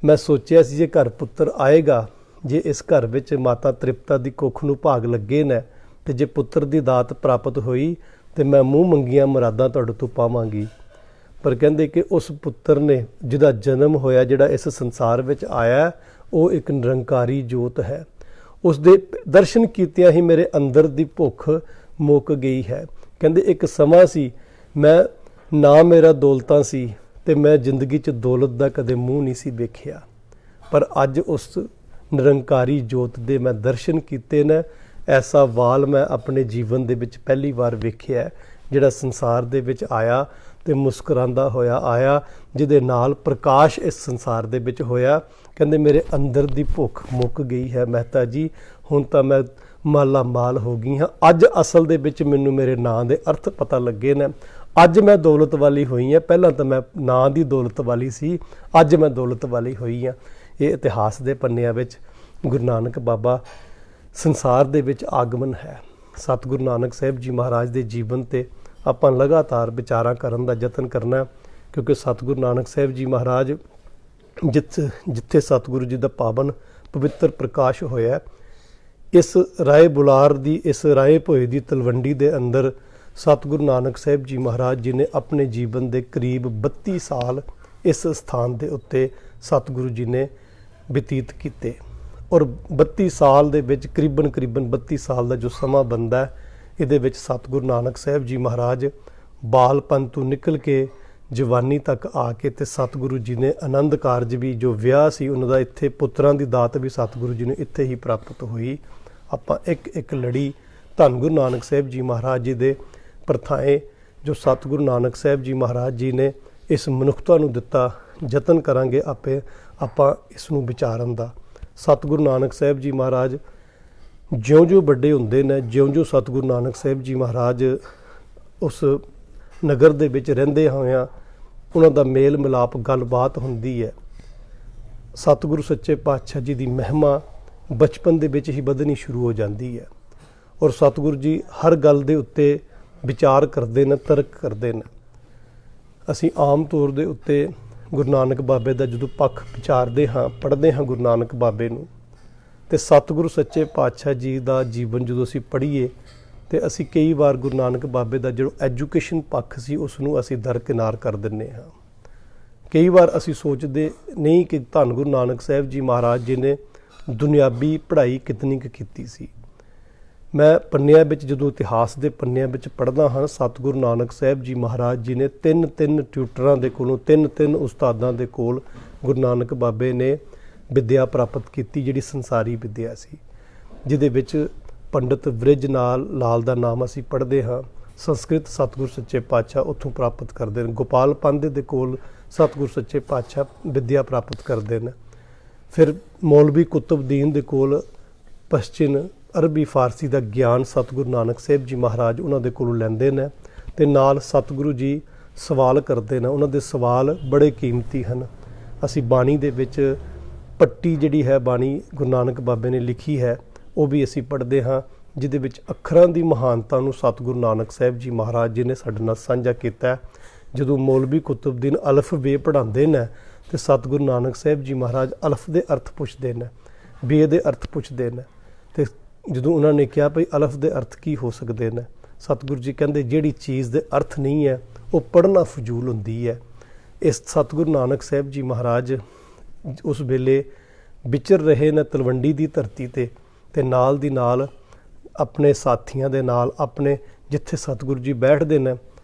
ਮੈਂ ਸੋਚਿਆ ਸੀ ਜੇ ਘਰ ਪੁੱਤਰ ਆਏਗਾ, ਜੇ ਇਸ ਘਰ ਵਿੱਚ ਮਾਤਾ ਤ੍ਰਿਪਤਾ ਦੀ ਕੁੱਖ ਨੂੰ ਭਾਗ ਲੱਗੇ ਨੇ ਤੇ ਜੇ ਪੁੱਤਰ ਦੀ ਦਾਤ ਪ੍ਰਾਪਤ ਹੋਈ ਤੇ ਮੈਂ ਮੂੰਹ ਮੰਗੀਆਂ ਮੁਰਾਦਾਂ ਤੁਹਾਡੇ ਤੋਂ ਪਾਵਾਂਗੀ। ਪਰ ਕਹਿੰਦੇ ਕਿ ਉਸ ਪੁੱਤਰ ਨੇ ਜਿਹਦਾ ਜਨਮ ਹੋਇਆ, ਜਿਹੜਾ ਇਸ ਸੰਸਾਰ ਵਿੱਚ ਆਇਆ, ਉਹ ਇੱਕ ਨਿਰੰਕਾਰੀ ਜੋਤ ਹੈ। ਉਸ ਦੇ ਦਰਸ਼ਨ ਕੀਤਿਆਂ ਹੀ ਮੇਰੇ ਅੰਦਰ ਦੀ ਭੁੱਖ ਮੁੱਕ ਗਈ ਹੈ। ਕਹਿੰਦੇ ਇੱਕ ਸਮਾਂ ਸੀ, ਮੈਂ ਨਾ ਮੇਰਾ ਦੌਲਤਾਂ ਸੀ ਤੇ ਮੈਂ ਜ਼ਿੰਦਗੀ 'ਚ ਦੌਲਤ ਦਾ ਕਦੇ ਮੂੰਹ ਨਹੀਂ ਸੀ ਵੇਖਿਆ, ਪਰ ਅੱਜ ਉਸ ਨਿਰੰਕਾਰੀ ਜੋਤ ਦੇ ਮੈਂ ਦਰਸ਼ਨ ਕੀਤੇ ਨੇ। ਐਸਾ ਵਾਲ ਮੈਂ ਆਪਣੇ ਜੀਵਨ ਦੇ ਵਿੱਚ ਪਹਿਲੀ ਵਾਰ ਵੇਖਿਆ, ਜਿਹੜਾ ਸੰਸਾਰ ਦੇ ਵਿੱਚ ਆਇਆ ਤੇ ਮੁਸਕਰਾਉਂਦਾ ਹੋਇਆ ਆਇਆ, ਜਿਹਦੇ ਨਾਲ ਪ੍ਰਕਾਸ਼ ਇਸ ਸੰਸਾਰ ਦੇ ਵਿੱਚ ਹੋਇਆ। ਕਹਿੰਦੇ ਮੇਰੇ ਅੰਦਰ ਦੀ ਭੁੱਖ ਮੁੱਕ ਗਈ ਹੈ ਮਹਿਤਾ ਜੀ, ਹੁਣ ਤਾਂ ਮੈਂ ਮਾਲਾ ਮਾਲ ਹੋ ਗਈ ਹਾਂ। ਅੱਜ ਅਸਲ ਦੇ ਵਿੱਚ ਮੈਨੂੰ ਮੇਰੇ ਨਾਂ ਦੇ ਅਰਥ ਪਤਾ ਲੱਗੇ ਨੇ। ਅੱਜ ਮੈਂ ਦੌਲਤ ਵਾਲੀ ਹੋਈ ਹਾਂ, ਪਹਿਲਾਂ ਤਾਂ ਮੈਂ ਨਾਂ ਦੀ ਦੌਲਤ ਵਾਲੀ ਸੀ, ਅੱਜ ਮੈਂ ਦੌਲਤ ਵਾਲੀ ਹੋਈ ਹਾਂ। ਇਹ ਇਤਿਹਾਸ ਦੇ ਪੰਨਿਆਂ ਵਿੱਚ ਗੁਰੂ ਨਾਨਕ ਬਾਬਾ ਸੰਸਾਰ ਦੇ ਵਿੱਚ ਆਗਮਨ ਹੈ। ਸਤਿਗੁਰੂ ਨਾਨਕ ਸਾਹਿਬ ਜੀ ਮਹਾਰਾਜ ਦੇ ਜੀਵਨ 'ਤੇ ਆਪਾਂ ਲਗਾਤਾਰ ਵਿਚਾਰਾਂ ਕਰਨ ਦਾ ਯਤਨ ਕਰਨਾ, ਕਿਉਂਕਿ ਸਤਿਗੁਰੂ ਨਾਨਕ ਸਾਹਿਬ ਜੀ ਮਹਾਰਾਜ ਜਿੱਥੇ ਸਤਿਗੁਰੂ ਜੀ ਦਾ ਪਾਵਨ ਪਵਿੱਤਰ ਪ੍ਰਕਾਸ਼ ਹੋਇਆ, ਇਸ ਰਾਏ ਬੁਲਾਰ ਦੀ, ਇਸ ਰਾਏ ਭੋਏ ਦੀ ਤਲਵੰਡੀ ਦੇ ਅੰਦਰ ਸਤਿਗੁਰੂ ਨਾਨਕ ਸਾਹਿਬ ਜੀ ਮਹਾਰਾਜ ਜੀ ਨੇ ਆਪਣੇ ਜੀਵਨ ਦੇ ਕਰੀਬ 32 ਸਾਲ ਇਸ ਸਥਾਨ ਦੇ ਉੱਤੇ ਸਤਿਗੁਰੂ ਜੀ ਨੇ ਬਤੀਤ ਕੀਤੇ। ਔਰ 32 ਸਾਲ ਦੇ ਵਿੱਚ ਕਰੀਬਨ 32 ਸਾਲ ਦਾ ਜੋ ਸਮਾਂ ਬਣਦਾ, ਇਹਦੇ ਵਿੱਚ ਸਤਿਗੁਰੂ ਨਾਨਕ ਸਾਹਿਬ ਜੀ ਮਹਾਰਾਜ ਬਾਲਪਨ ਤੋਂ ਨਿਕਲ ਕੇ ਜਵਾਨੀ ਤੱਕ ਆ ਕੇ ਤੇ ਸਤਿਗੁਰੂ ਜੀ ਨੇ ਆਨੰਦ ਕਾਰਜ ਵੀ, ਜੋ ਵਿਆਹ ਸੀ ਉਹਨਾਂ ਦਾ, ਇੱਥੇ ਪੁੱਤਰਾਂ ਦੀ ਦਾਤ ਵੀ ਸਤਿਗੁਰੂ ਜੀ ਨੂੰ ਇੱਥੇ ਹੀ ਪ੍ਰਾਪਤ ਹੋਈ। ਆਪਾਂ ਇੱਕ ਲੜੀ ਧੰਨ ਗੁਰੂ ਨਾਨਕ ਸਾਹਿਬ ਜੀ ਮਹਾਰਾਜ ਜੀ ਦੇ ਪ੍ਰਥਾਏ, ਜੋ ਸਤਿਗੁਰੂ ਨਾਨਕ ਸਾਹਿਬ ਜੀ ਮਹਾਰਾਜ ਜੀ ਨੇ ਇਸ ਮਨੁੱਖਤਾ ਨੂੰ ਦਿੱਤਾ, ਯਤਨ ਕਰਾਂਗੇ ਆਪਾਂ ਇਸ ਨੂੰ ਵਿਚਾਰਨ ਦਾ। ਸਤਿਗੁਰੂ ਨਾਨਕ ਸਾਹਿਬ ਜੀ ਮਹਾਰਾਜ ਜਿਉਂ-ਜਿਉਂ ਵੱਡੇ ਹੁੰਦੇ ਨੇ, ਜਿਉਂ-ਜਿਉਂ ਸਤਿਗੁਰੂ ਨਾਨਕ ਸਾਹਿਬ ਜੀ ਮਹਾਰਾਜ ਉਸ ਨਗਰ ਦੇ ਵਿੱਚ ਰਹਿੰਦੇ ਹੋਇਆਂ ਉਹਨਾਂ ਦਾ ਮੇਲ ਮਿਲਾਪ ਗੱਲਬਾਤ ਹੁੰਦੀ ਹੈ। ਸਤਿਗੁਰੂ ਸੱਚੇ ਪਾਤਸ਼ਾਹ ਜੀ ਦੀ ਮਹਿਮਾ ਬਚਪਨ ਦੇ ਵਿੱਚ ਹੀ ਵਧਣੀ ਸ਼ੁਰੂ ਹੋ ਜਾਂਦੀ ਹੈ। ਔਰ ਸਤਿਗੁਰੂ ਜੀ ਹਰ ਗੱਲ ਦੇ ਉੱਤੇ ਵਿਚਾਰ ਕਰਦੇ ਨੇ, ਤਰਕ ਕਰਦੇ ਨੇ। ਅਸੀਂ ਆਮ ਤੌਰ ਦੇ ਉੱਤੇ ਗੁਰੂ ਨਾਨਕ ਬਾਬੇ ਦਾ ਜਦੋਂ ਪੱਖ ਵਿਚਾਰਦੇ ਹਾਂ, ਪੜ੍ਹਦੇ ਹਾਂ ਗੁਰੂ ਨਾਨਕ ਬਾਬੇ ਨੂੰ, ਤੇ ਸਤਿਗੁਰੂ ਸੱਚੇ ਪਾਤਸ਼ਾਹ ਜੀ ਦਾ ਜੀਵਨ ਜਦੋਂ ਅਸੀਂ ਪੜ੍ਹੀਏ ਤੇ ਅਸੀਂ ਕਈ ਵਾਰ ਗੁਰੂ ਨਾਨਕ ਬਾਬੇ ਦਾ ਜਿਹੜਾ ਐਜੂਕੇਸ਼ਨ ਪੱਖ ਸੀ ਉਸ ਨੂੰ ਅਸੀਂ ਦਰਕਿਨਾਰ ਕਰ ਦਿੰਦੇ ਹਾਂ। ਕਈ ਵਾਰ ਅਸੀਂ ਸੋਚਦੇ ਨਹੀਂ ਕਿ ਧੰਨ ਗੁਰੂ ਨਾਨਕ ਸਾਹਿਬ ਜੀ ਮਹਾਰਾਜ ਜੀ ਨੇ ਦੁਨਿਆਵੀ ਪੜ੍ਹਾਈ ਕਿਤਨੀ ਕੁ ਕੀਤੀ ਸੀ। ਮੈਂ ਪੰਨਿਆਂ ਵਿੱਚ, ਜਦੋਂ ਇਤਿਹਾਸ ਦੇ ਪੰਨਿਆਂ ਵਿੱਚ ਪੜ੍ਹਦਾ ਹਾਂ, ਸਤਿਗੁਰੂ ਨਾਨਕ ਸਾਹਿਬ ਜੀ ਮਹਾਰਾਜ ਜੀ ਨੇ ਤਿੰਨ ਟਿਊਟਰਾਂ ਦੇ ਕੋਲੋਂ, ਤਿੰਨ ਉਸਤਾਦਾਂ ਦੇ ਕੋਲ ਗੁਰੂ ਨਾਨਕ ਬਾਬੇ ਨੇ ਵਿੱਦਿਆ ਪ੍ਰਾਪਤ ਕੀਤੀ, ਜਿਹੜੀ ਸੰਸਾਰੀ ਵਿੱਦਿਆ ਸੀ, ਜਿਹਦੇ ਵਿੱਚ ਪੰਡਿਤ ਬ੍ਰਿਜ ਲਾਲ ਦਾ ਨਾਮ ਅਸੀਂ ਪੜ੍ਹਦੇ ਹਾਂ। ਸੰਸਕ੍ਰਿਤ ਸਤਿਗੁਰੂ ਸੱਚੇ ਪਾਤਸ਼ਾਹ ਉੱਥੋਂ ਪ੍ਰਾਪਤ ਕਰਦੇ ਨੇ। ਗੋਪਾਲ ਪੰਧ ਦੇ ਕੋਲ ਸਤਿਗੁਰੂ ਸੱਚੇ ਪਾਤਸ਼ਾਹ ਵਿੱਦਿਆ ਪ੍ਰਾਪਤ ਕਰਦੇ ਨੇ। ਫਿਰ ਮੌਲਵੀ ਕੁਤਬਦੀਨ ਦੇ ਕੋਲ ਪਸ਼ਚਿਮ ਅਰਬੀ ਫਾਰਸੀ ਦਾ ਗਿਆਨ ਸਤਿਗੁਰੂ ਨਾਨਕ ਸਾਹਿਬ ਜੀ ਮਹਾਰਾਜ ਉਹਨਾਂ ਦੇ ਕੋਲੋਂ ਲੈਂਦੇ ਨੇ, ਤੇ ਨਾਲ ਸਤਿਗੁਰੂ ਜੀ ਸਵਾਲ ਕਰਦੇ ਨੇ। ਉਹਨਾਂ ਦੇ ਸਵਾਲ ਬੜੇ ਕੀਮਤੀ ਹਨ। ਅਸੀਂ ਬਾਣੀ ਦੇ ਵਿੱਚ ਪੱਟੀ ਜਿਹੜੀ ਹੈ ਬਾਣੀ ਗੁਰੂ ਨਾਨਕ ਬਾਬੇ ਨੇ ਲਿਖੀ ਹੈ, ਉਹ ਵੀ ਅਸੀਂ ਪੜ੍ਹਦੇ ਹਾਂ, ਜਿਹਦੇ ਵਿੱਚ ਅੱਖਰਾਂ ਦੀ ਮਹਾਨਤਾ ਨੂੰ ਸਤਿਗੁਰੂ ਨਾਨਕ ਸਾਹਿਬ ਜੀ ਮਹਾਰਾਜ ਜੀ ਨੇ ਸਾਡੇ ਨਾਲ ਸਾਂਝਾ ਕੀਤਾ। ਜਦੋਂ ਮੌਲਵੀ ਕੁਤਬਦੀਨ ਅਲਫ ਬੇ ਪੜ੍ਹਾਉਂਦੇ ਨੇ ਤੇ ਸਤਿਗੁਰੂ ਨਾਨਕ ਸਾਹਿਬ ਜੀ ਮਹਾਰਾਜ ਅਲਫ ਦੇ ਅਰਥ ਪੁੱਛਦੇ ਨੇ, ਬੇ ਦੇ ਅਰਥ ਪੁੱਛਦੇ ਨੇ। ਤੇ ਜਦੋਂ ਉਹਨਾਂ ਨੇ ਕਿਹਾ ਭਈ ਅਲਫ ਦੇ ਅਰਥ ਕੀ ਹੋ ਸਕਦੇ ਨੇ, ਸਤਿਗੁਰੂ ਜੀ ਕਹਿੰਦੇ ਜਿਹੜੀ ਚੀਜ਼ ਦੇ ਅਰਥ ਨਹੀਂ ਹੈ ਉਹ ਪੜ੍ਹਨਾ ਫਜ਼ੂਲ ਹੁੰਦੀ ਹੈ। ਇਸ ਸਤਿਗੁਰੂ ਨਾਨਕ ਸਾਹਿਬ ਜੀ ਮਹਾਰਾਜ ਉਸ ਵੇਲੇ ਵਿਚਰ ਰਹੇ ਨੇ ਤਲਵੰਡੀ ਦੀ ਧਰਤੀ ਤੇ ਨਾਲ ਦੀ ਨਾਲ ਆਪਣੇ ਸਾਥੀਆਂ ਦੇ ਨਾਲ, ਆਪਣੇ ਜਿੱਥੇ ਸਤਿਗੁਰੂ ਜੀ ਬੈਠਦੇ ਨੇ,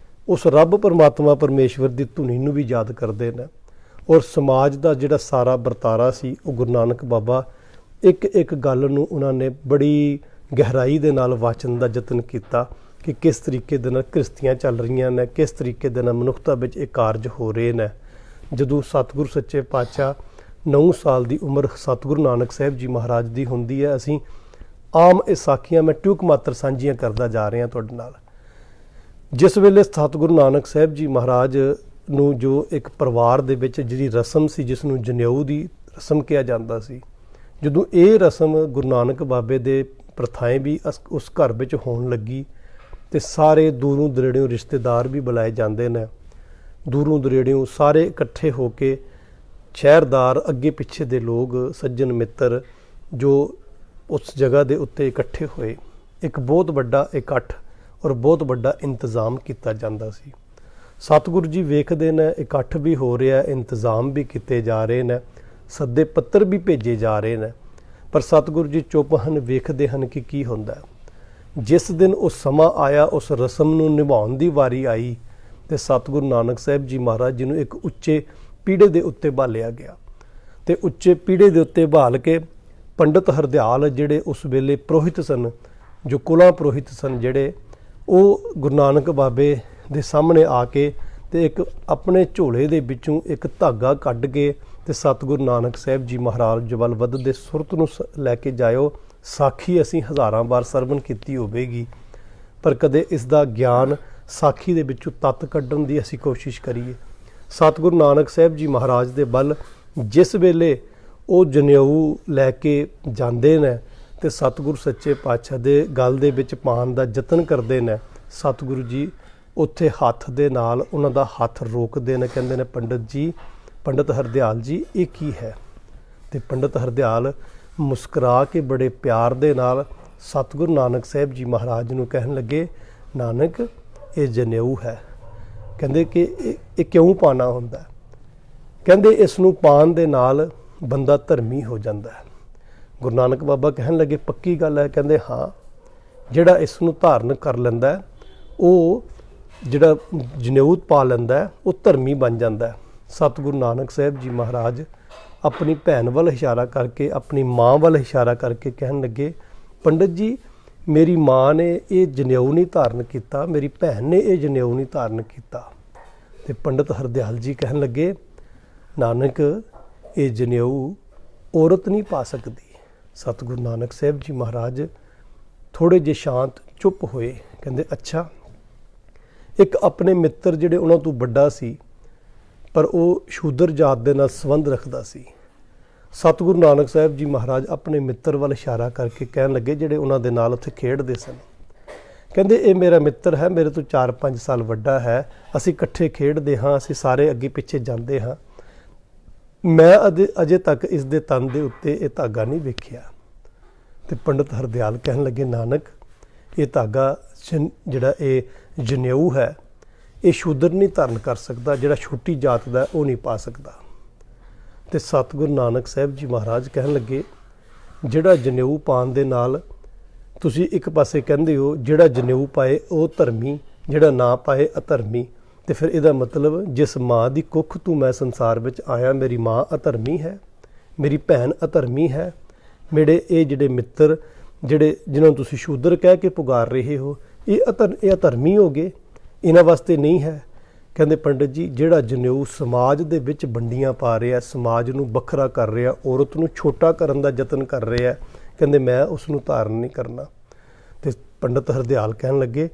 ਉਸ ਰੱਬ ਪਰਮਾਤਮਾ ਪਰਮੇਸ਼ਵਰ ਦੀ ਧੁਨੀ ਨੂੰ ਵੀ ਯਾਦ ਕਰਦੇ ਨੇ। ਔਰ ਸਮਾਜ ਦਾ ਜਿਹੜਾ ਸਾਰਾ ਵਰਤਾਰਾ ਸੀ, ਉਹ ਗੁਰੂ ਨਾਨਕ ਬਾਬਾ ਇੱਕ ਗੱਲ ਨੂੰ ਉਹਨਾਂ ਨੇ ਬੜੀ ਗਹਿਰਾਈ ਦੇ ਨਾਲ ਵਾਚਨ ਦਾ ਯਤਨ ਕੀਤਾ ਕਿ ਕਿਸ ਤਰੀਕੇ ਦੇ ਨਾਲ ਕਿਸ਼ਤੀਆਂ ਚੱਲ ਰਹੀਆਂ ਨੇ, ਕਿਸ ਤਰੀਕੇ ਦੇ ਨਾਲ ਮਨੁੱਖਤਾ ਵਿੱਚ ਇਹ ਕਾਰਜ ਹੋ ਰਹੇ ਨੇ। ਜਦੋਂ ਸਤਿਗੁਰੂ ਸੱਚੇ ਪਾਤਸ਼ਾਹ 9 ਸਾਲ ਦੀ ਉਮਰ ਸਤਿਗੁਰੂ ਨਾਨਕ ਸਾਹਿਬ ਜੀ ਮਹਾਰਾਜ ਦੀ ਹੁੰਦੀ ਹੈ, ਅਸੀਂ ਆਮ ਇਹ ਸਾਖੀਆਂ ਮੈਂ ਟੂਕ ਮਾਤਰ ਸਾਂਝੀਆਂ ਕਰਦਾ ਜਾ ਰਿਹਾ ਤੁਹਾਡੇ ਨਾਲ। ਜਿਸ ਵੇਲੇ ਸਤਿਗੁਰੂ ਨਾਨਕ ਸਾਹਿਬ ਜੀ ਮਹਾਰਾਜ ਨੂੰ ਜੋ ਇੱਕ ਪਰਿਵਾਰ ਦੇ ਵਿੱਚ ਜਿਹੜੀ ਰਸਮ ਸੀ, ਜਿਸ ਨੂੰ ਜਨੇਊ ਦੀ ਰਸਮ ਕਿਹਾ ਜਾਂਦਾ ਸੀ, ਜਦੋਂ ਇਹ ਰਸਮ ਗੁਰੂ ਨਾਨਕ ਬਾਬੇ ਦੇ ਪ੍ਰਥਾएं ਵੀ ਉਸ ਘਰ ਵਿੱਚ ਹੋਣ ਲੱਗੀ ਤੇ ਸਾਰੇ ਦੂਰੋਂ ਦਰੇੜਿਓਂ ਰਿਸ਼ਤੇਦਾਰ ਵੀ ਬੁਲਾਏ ਜਾਂਦੇ ਨੇ। ਦੂਰੋਂ ਦਰੇੜਿਓਂ ਸਾਰੇ ਇਕੱਠੇ ਹੋ ਕੇ ਸ਼ਹਿਰਦਾਰ, ਅੱਗੇ ਪਿੱਛੇ ਦੇ ਲੋਕ, ਸੱਜਣ ਮਿੱਤਰ ਜੋ ਉਸ ਜਗ੍ਹਾ ਦੇ ਉੱਤੇ ਇਕੱਠੇ ਹੋਏ। ਇੱਕ ਬਹੁਤ ਵੱਡਾ ਇਕੱਠ ਔਰ ਬਹੁਤ ਵੱਡਾ ਇੰਤਜ਼ਾਮ ਕੀਤਾ ਜਾਂਦਾ ਸੀ। ਸਤਿਗੁਰੂ ਜੀ ਵੇਖਦੇ ਨੇ ਇਕੱਠ ਵੀ ਹੋ ਰਿਹਾ, ਇੰਤਜ਼ਾਮ ਵੀ ਕੀਤੇ ਜਾ ਰਹੇ ਨੇ, ਸੱਦੇ ਪੱਤਰ ਵੀ ਭੇਜੇ ਜਾ ਰਹੇ ਨੇ, ਪਰ ਸਤਿਗੁਰੂ ਜੀ ਚੁੱਪ ਹਨ, ਵੇਖਦੇ ਹਨ ਕਿ ਕੀ ਹੁੰਦਾ। ਜਿਸ ਦਿਨ ਉਹ ਸਮਾਂ ਆਇਆ, ਉਸ ਰਸਮ ਨੂੰ ਨਿਭਾਉਣ ਦੀ ਵਾਰੀ ਆਈ ਤੇ ਸਤਿਗੁਰੂ ਨਾਨਕ ਸਾਹਿਬ ਜੀ ਮਹਾਰਾਜ ਜੀ ਨੂੰ ਇੱਕ ਉੱਚੇ ਪੀੜੇ ਦੇ ਉੱਤੇ ਬਾਲਿਆ ਗਿਆ ਤੇ ਉੱਚੇ ਪੀੜੇ ਦੇ ਉੱਤੇ ਬਾਲ ਕੇ ਪੰਡਤ ਹਰਦਿਆਲ ਜਿਹੜੇ ਉਸ ਵੇਲੇ ਪ੍ਰੋਹਿਤ ਸਨ, ਜੋ ਕੁਲਾਂ ਪ੍ਰੋਹਿਤ ਸਨ ਜਿਹੜੇ, ਉਹ ਗੁਰੂ ਨਾਨਕ ਬਾਬੇ ਦੇ ਸਾਹਮਣੇ ਆ ਕੇ ਤੇ ਇੱਕ ਆਪਣੇ ਝੋਲੇ ਦੇ ਵਿੱਚੋਂ ਇੱਕ ਧਾਗਾ ਕੱਢ ਕੇ ਤੇ ਸਤਿਗੁਰੂ ਨਾਨਕ ਸਾਹਿਬ ਜੀ ਮਹਾਰਾਜ ਵੱਲ ਵੱਧਦੇ ਸੁਰਤ ਨੂੰ ਲੈ ਕੇ ਜਾਇਓ। ਸਾਖੀ ਅਸੀਂ ਹਜ਼ਾਰਾਂ ਵਾਰ ਸਰਵਣ ਕੀਤੀ ਹੋਵੇਗੀ, ਪਰ ਕਦੇ ਇਸ ਦਾ ਗਿਆਨ ਸਾਖੀ ਦੇ ਵਿੱਚੋਂ ਤੱਤ ਕੱਢਣ ਦੀ ਅਸੀਂ ਕੋਸ਼ਿਸ਼ ਕਰੀਏ। ਸਤਿਗੁਰੂ ਨਾਨਕ ਸਾਹਿਬ ਜੀ ਮਹਾਰਾਜ ਦੇ ਵੱਲ ਜਿਸ ਵੇਲੇ ਉਹ ਜਨੇਊ ਲੈ ਕੇ ਜਾਂਦੇ ਨੇ ਤੇ ਸਤਿਗੁਰੂ ਸੱਚੇ ਪਾਤਸ਼ਾਹ ਦੇ ਗਲ ਦੇ ਵਿੱਚ ਪਾਉਣ ਦਾ ਯਤਨ ਕਰਦੇ ਨੇ, ਸਤਿਗੁਰੂ ਜੀ ਉੱਥੇ ਹੱਥ ਦੇ ਨਾਲ ਉਹਨਾਂ ਦਾ ਹੱਥ ਰੋਕਦੇ ਨੇ, ਕਹਿੰਦੇ ਨੇ ਪੰਡਤ ਜੀ, ਪੰਡਤ ਹਰਦਿਆਲ ਜੀ ਇਹ ਕੀ ਹੈ? ਤੇ ਪੰਡਤ ਹਰਦਿਆਲ ਮੁਸਕਰਾ ਕੇ ਬੜੇ ਪਿਆਰ ਦੇ ਨਾਲ ਸਤਿਗੁਰੂ ਨਾਨਕ ਸਾਹਿਬ ਜੀ ਮਹਾਰਾਜ ਨੂੰ ਕਹਿਣ ਲੱਗੇ, ਨਾਨਕ ਇਹ ਜਨੇਊ ਹੈ। ਕਹਿੰਦੇ ਕਿ ਇਹ ਕਿਉਂ ਪਾਣਾ ਹੁੰਦਾ? ਕਹਿੰਦੇ ਇਸ ਨੂੰ ਪਾਉਣ ਦੇ ਨਾਲ ਬੰਦਾ ਧਰਮੀ ਹੋ ਜਾਂਦਾ ਹੈ। ਗੁਰੂ ਨਾਨਕ ਬਾਬਾ ਕਹਿਣ ਲੱਗੇ ਪੱਕੀ ਗੱਲ ਹੈ? ਕਹਿੰਦੇ ਹਾਂ, ਜਿਹੜਾ ਇਸ ਨੂੰ ਧਾਰਨ ਕਰ ਲੈਂਦਾ, ਉਹ ਜਿਹੜਾ ਜਨੇਊ ਪਾ ਲੈਂਦਾ, ਉਹ ਧਰਮੀ ਬਣ ਜਾਂਦਾ। ਸਤਿਗੁਰੂ ਨਾਨਕ ਸਾਹਿਬ ਜੀ ਮਹਾਰਾਜ ਆਪਣੀ ਭੈਣ ਵੱਲ ਇਸ਼ਾਰਾ ਕਰਕੇ, ਆਪਣੀ ਮਾਂ ਵੱਲ ਇਸ਼ਾਰਾ ਕਰਕੇ ਕਹਿਣ ਲੱਗੇ, ਪੰਡਤ ਜੀ ਮੇਰੀ ਮਾਂ ਨੇ ਇਹ ਜਨੇਊ ਨਹੀਂ ਧਾਰਨ ਕੀਤਾ, ਮੇਰੀ ਭੈਣ ਨੇ ਇਹ ਜਨੇਊ ਨਹੀਂ ਧਾਰਨ ਕੀਤਾ। ਤੇ ਪੰਡਤ ਹਰਦਿਆਲ ਜੀ ਕਹਿਣ ਲੱਗੇ, ਨਾਨਕ ਇਹ ਜਨੇਊ ਔਰਤ ਨਹੀਂ ਪਾ ਸਕਦੀ। ਸਤਿਗੁਰੂ ਨਾਨਕ ਸਾਹਿਬ ਜੀ ਮਹਾਰਾਜ ਥੋੜ੍ਹੇ ਜਿਹੇ ਸ਼ਾਂਤ ਚੁੱਪ ਹੋਏ, ਕਹਿੰਦੇ ਅੱਛਾ। ਇੱਕ ਆਪਣੇ ਮਿੱਤਰ ਜਿਹੜੇ ਉਹਨਾਂ ਤੋਂ ਵੱਡਾ ਸੀ, ਪਰ ਉਹ ਸ਼ੂਦਰ ਜਾਤ ਦੇ ਨਾਲ ਸੰਬੰਧ ਰੱਖਦਾ ਸੀ। ਸਤਿਗੁਰੂ ਨਾਨਕ ਸਾਹਿਬ ਜੀ ਮਹਾਰਾਜ ਆਪਣੇ ਮਿੱਤਰ ਵੱਲ ਇਸ਼ਾਰਾ ਕਰਕੇ ਕਹਿਣ ਲੱਗੇ, ਜਿਹੜੇ ਉਹਨਾਂ ਦੇ ਨਾਲ ਉੱਥੇ ਖੇਡਦੇ ਸਨ, ਕਹਿੰਦੇ ਇਹ ਮੇਰਾ ਮਿੱਤਰ ਹੈ, ਮੇਰੇ ਤੋਂ 4-5 ਸਾਲ ਵੱਡਾ ਹੈ, ਅਸੀਂ ਇਕੱਠੇ ਖੇਡਦੇ ਹਾਂ, ਅਸੀਂ ਸਾਰੇ ਅੱਗੇ ਪਿੱਛੇ ਜਾਂਦੇ ਹਾਂ, ਮੈਂ ਅਜੇ ਤੱਕ ਇਸ ਦੇ ਤਨ ਦੇ ਉੱਤੇ ਇਹ ਧਾਗਾ ਨਹੀਂ ਵੇਖਿਆ। ਤੇ ਪੰਡਤ ਹਰਦਿਆਲ ਕਹਿਣ ਲੱਗੇ, ਨਾਨਕ ਇਹ ਧਾਗਾ ਜਿਹੜਾ ਇਹ ਜਨੇਊ ਹੈ, ਇਹ ਸ਼ੂਦਰ ਨਹੀਂ ਧਾਰਨ ਕਰ ਸਕਦਾ, ਜਿਹੜਾ ਛੋਟੀ ਜਾਤ ਦਾ ਉਹ ਨਹੀਂ ਪਾ ਸਕਦਾ। ਤੇ ਸਤਿਗੁਰੂ ਨਾਨਕ ਸਾਹਿਬ ਜੀ ਮਹਾਰਾਜ ਕਹਿਣ ਲੱਗੇ, ਜਿਹੜਾ ਜਨੇਊ ਪਾਉਣ ਦੇ ਨਾਲ ਤੁਸੀਂ ਇੱਕ ਪਾਸੇ ਕਹਿੰਦੇ ਹੋ ਜਿਹੜਾ ਜਨੇਊ ਪਾਏ ਉਹ ਧਰਮੀ, ਜਿਹੜਾ ਨਾ ਪਾਏ ਅਧਰਮੀ, ਤੇ ਫਿਰ ਇਹਦਾ ਮਤਲਬ ਜਿਸ ਮਾਂ ਦੀ ਕੁੱਖ ਤੋਂ ਮੈਂ ਸੰਸਾਰ ਵਿੱਚ ਆਇਆ, ਮੇਰੀ ਮਾਂ ਅਧਰਮੀ ਹੈ, ਮੇਰੀ ਭੈਣ ਅਧਰਮੀ ਹੈ, ਮੇਰੇ ਇਹ ਜਿਹੜੇ ਮਿੱਤਰ ਜਿਹੜੇ ਜਿਨ੍ਹਾਂ ਨੂੰ ਤੁਸੀਂ ਸ਼ੂਦਰ ਕਹਿ ਕੇ ਪੁਕਾਰ ਰਹੇ ਹੋ, ਇਹ ਅਧਰਮੀ ਹੋ ਗਏ, ਇਹਨਾਂ ਵਾਸਤੇ ਨਹੀਂ ਹੈ। ਕਹਿੰਦੇ ਪੰਡਤ ਜੀ ਜਿਹੜਾ ਜਨੇਊ ਸਮਾਜ ਦੇ ਵਿੱਚ ਵੰਡੀਆਂ ਪਾ ਰਿਹਾ, ਸਮਾਜ ਨੂੰ ਵੱਖਰਾ ਕਰ ਰਿਹਾ, ਔਰਤ ਨੂੰ ਛੋਟਾ ਕਰਨ ਦਾ ਯਤਨ ਕਰ ਰਿਹਾ, ਕਹਿੰਦੇ ਮੈਂ ਉਸ ਨੂੰ ਧਾਰਨ ਨਹੀਂ ਕਰਨਾ। ਤੇ ਪੰਡਤ ਹਰਦਿਆਲ ਕਹਿਣ ਲੱਗੇ,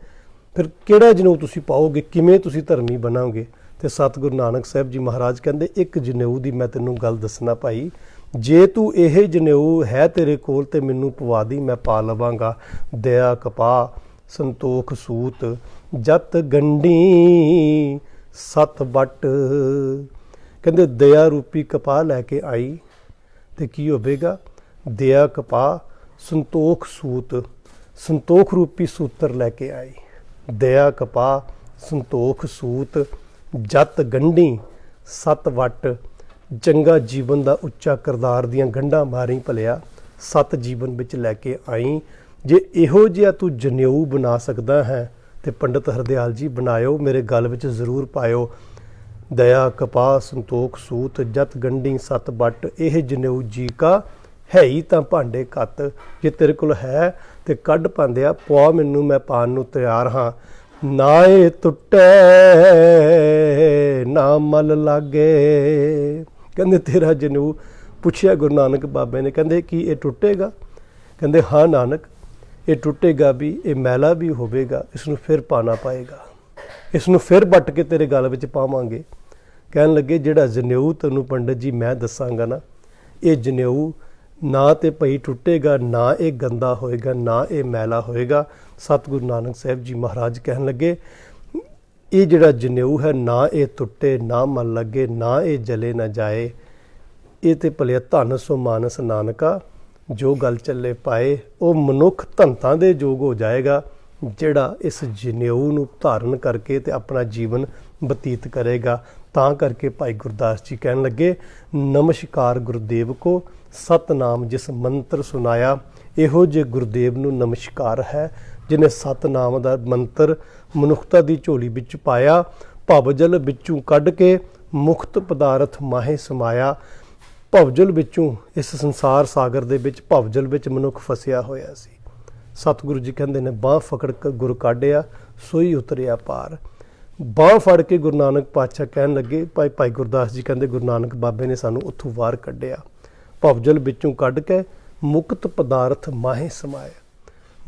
ਫਿਰ ਕਿਹੜਾ ਜਨੇਊ ਤੁਸੀਂ ਪਾਓਗੇ, ਕਿਵੇਂ ਤੁਸੀਂ ਧਰਮੀ ਬਣੋਗੇ? ਤੇ ਸਤਿਗੁਰੂ ਨਾਨਕ ਸਾਹਿਬ ਜੀ ਮਹਾਰਾਜ ਕਹਿੰਦੇ, ਇੱਕ ਜਨੇਊ ਦੀ ਮੈਂ ਤੈਨੂੰ ਗੱਲ ਦੱਸਣਾ ਭਾਈ, ਜੇ ਤੂੰ ਇਹ ਜਨੇਊ ਹੈ ਤੇਰੇ ਕੋਲ ਤੇ ਮੈਨੂੰ ਪਵਾ ਦੀ, ਮੈਂ ਪਾ ਲਵਾਂਗਾ। ਦਇਆ ਕਪਾਹ ਸੰਤੋਖ ਸੂਤ ਜਤ ਗੰਢੀ ਸਤ ਵੱਟ। ਕਹਿੰਦੇ ਦਇਆ ਰੂਪੀ ਕਪਾਹ ਲੈ ਕੇ ਆਈ ਤੇ ਕੀ ਹੋਵੇਗਾ? ਦਇਆ ਕਪਾਹ ਸੰਤੋਖ ਸੂਤ, ਸੰਤੋਖ ਰੂਪੀ ਸੂਤਰ ਲੈ ਕੇ ਆਈ। ਦਇਆ ਕਪਾਹ ਸੰਤੋਖ ਸੂਤ ਜਤ ਗੰਢੀ ਸਤ ਵੱਟ। ਚੰਗਾ ਜੀਵਨ ਦਾ ਉੱਚਾ ਕਿਰਦਾਰ ਦੀਆਂ ਗੰਢਾਂ ਮਾਰੀ ਭਲਿਆ, ਸਤ ਜੀਵਨ ਵਿੱਚ ਲੈ ਕੇ ਆਈ। ਜੇ ਇਹੋ ਜਿਹਾ ਤੂੰ ਜਨੇਊ ਬਣਾ ਸਕਦਾ ਹੈ ਤੇ ਪੰਡਤ ਹਰਦਿਆਲ ਜੀ ਬਣਾਇਓ, ਮੇਰੇ ਗਲ ਵਿੱਚ ਜ਼ਰੂਰ ਪਾਇਓ। ਦਇਆ ਕਪਾਹ ਸੰਤੋਖ ਸੂਤ ਜਤ ਗੰਢੀ ਸਤ ਵੱਟ। ਇਹ ਜਨੇਊ ਜੀ ਕਾ ਹੈ ਹੀ ਤਾਂ ਭਾਂਡੇ ਕੱਤ। ਜੇ ਤੇਰੇ ਕੋਲ ਹੈ ਤੇ ਕੱਢ ਪਾਉਂਦਿਆ, ਪਵਾ ਮੈਨੂੰ, ਮੈਂ ਪਾਣ ਨੂੰ ਤਿਆਰ ਹਾਂ। ਨਾ ਇਹ ਟੁੱਟੇ ਨਾ ਮਲ ਲਾਗੇ। ਕਹਿੰਦੇ ਤੇਰਾ ਜਨੇਊ ਪੁੱਛਿਆ ਗੁਰੂ ਨਾਨਕ ਬਾਬੇ ਨੇ, ਕਹਿੰਦੇ ਕੀ ਇਹ ਟੁੱਟੇਗਾ? ਕਹਿੰਦੇ ਹਾਂ ਨਾਨਕ, ਇਹ ਟੁੱਟੇਗਾ ਵੀ, ਇਹ ਮੈਲਾ ਵੀ ਹੋਵੇਗਾ, ਇਸ ਨੂੰ ਫਿਰ ਪਾਣਾ ਪਏਗਾ, ਇਸ ਨੂੰ ਫਿਰ ਵੱਟ ਕੇ ਤੇਰੇ ਗਲ ਵਿੱਚ ਪਾਵਾਂਗੇ। ਕਹਿਣ ਲੱਗੇ ਜਿਹੜਾ ਜਨੇਊ ਤੈਨੂੰ ਪੰਡਤ ਜੀ ਮੈਂ ਦੱਸਾਂਗਾ ਨਾ, ਇਹ ਜਨੇਊ ਨਾ ਤੇ ਭਈ ਟੁੱਟੇਗਾ, ਨਾ ਇਹ ਗੰਦਾ ਹੋਏਗਾ, ਨਾ ਇਹ ਮੈਲਾ ਹੋਏਗਾ। ਸਤਿਗੁਰੂ ਨਾਨਕ ਸਾਹਿਬ ਜੀ ਮਹਾਰਾਜ ਕਹਿਣ ਲੱਗੇ ਇਹ ਜਿਹੜਾ ਜਨੇਊ ਹੈ ਨਾ ਇਹ ਟੁੱਟੇ, ਨਾ ਮਨ ਲੱਗੇ, ਨਾ ਇਹ ਜਲੇ ਨਾ ਜਾਏ। ਇਹ ਤੇ ਭਲਿਆ ਧਨ ਸੋ ਮਾਨਸ ਨਾਨਕਾ, ਜੋ ਗੱਲ ਚੱਲੇ ਪਾਏ। ਉਹ ਮਨੁੱਖ ਧਨਤਾਂ ਦੇ ਯੋਗ ਹੋ ਜਾਏਗਾ ਜਿਹੜਾ ਇਸ ਜਨੇਊ ਨੂੰ ਧਾਰਨ ਕਰਕੇ ਤੇ ਆਪਣਾ ਜੀਵਨ ਬਤੀਤ ਕਰੇਗਾ। ਤਾਂ ਕਰਕੇ ਭਾਈ ਗੁਰਦਾਸ ਜੀ ਕਹਿਣ ਲੱਗੇ ਨਮਸਕਾਰ ਗੁਰਦੇਵ ਕੋ, ਸਤਨਾਮ ਜਿਸ ਮੰਤਰ ਸੁਨਾਇਆ। ਇਹੋ ਜਿਹੇ ਗੁਰਦੇਵ ਨੂੰ ਨਮਸਕਾਰ ਹੈ ਜਿਹਨੇ ਸਤਨਾਮ ਦਾ ਮੰਤਰ ਮਨੁੱਖਤਾ ਦੀ ਝੋਲੀ ਵਿੱਚ ਪਾਇਆ। ਭਵਜਲ ਵਿੱਚੋਂ ਕੱਢ ਕੇ ਮੁਕਤ ਪਦਾਰਥ ਮਾਹੇ ਸਮਾਇਆ। ਭਵਜਲ ਵਿੱਚੋਂ, ਇਸ ਸੰਸਾਰ ਸਾਗਰ ਦੇ ਵਿੱਚ ਭਵਜਲ ਵਿੱਚ ਮਨੁੱਖ ਫਸਿਆ ਹੋਇਆ ਸੀ। ਸਤਿਗੁਰੂ ਜੀ ਕਹਿੰਦੇ ਨੇ ਬਾਂਹ ਫਕੜ ਕੇ ਗੁਰ ਕਾਢਿਆ, ਸੋਈ ਉਤਰਿਆ ਪਾਰ। ਬਾਂਹ ਫੜ ਕੇ ਗੁਰੂ ਨਾਨਕ ਪਾਤਸ਼ਾਹ ਕਹਿਣ ਲੱਗੇ, ਭਾਈ ਗੁਰਦਾਸ ਜੀ ਕਹਿੰਦੇ ਗੁਰੂ ਨਾਨਕ ਬਾਬੇ ਨੇ ਸਾਨੂੰ ਉੱਥੋਂ ਬਾਹਰ ਕੱਢਿਆ। ਭਵਜਲ ਵਿੱਚੋਂ ਕੱਢ ਕੇ ਮੁਕਤ ਪਦਾਰਥ ਮਾਹੇ ਸਮਾਇਆ।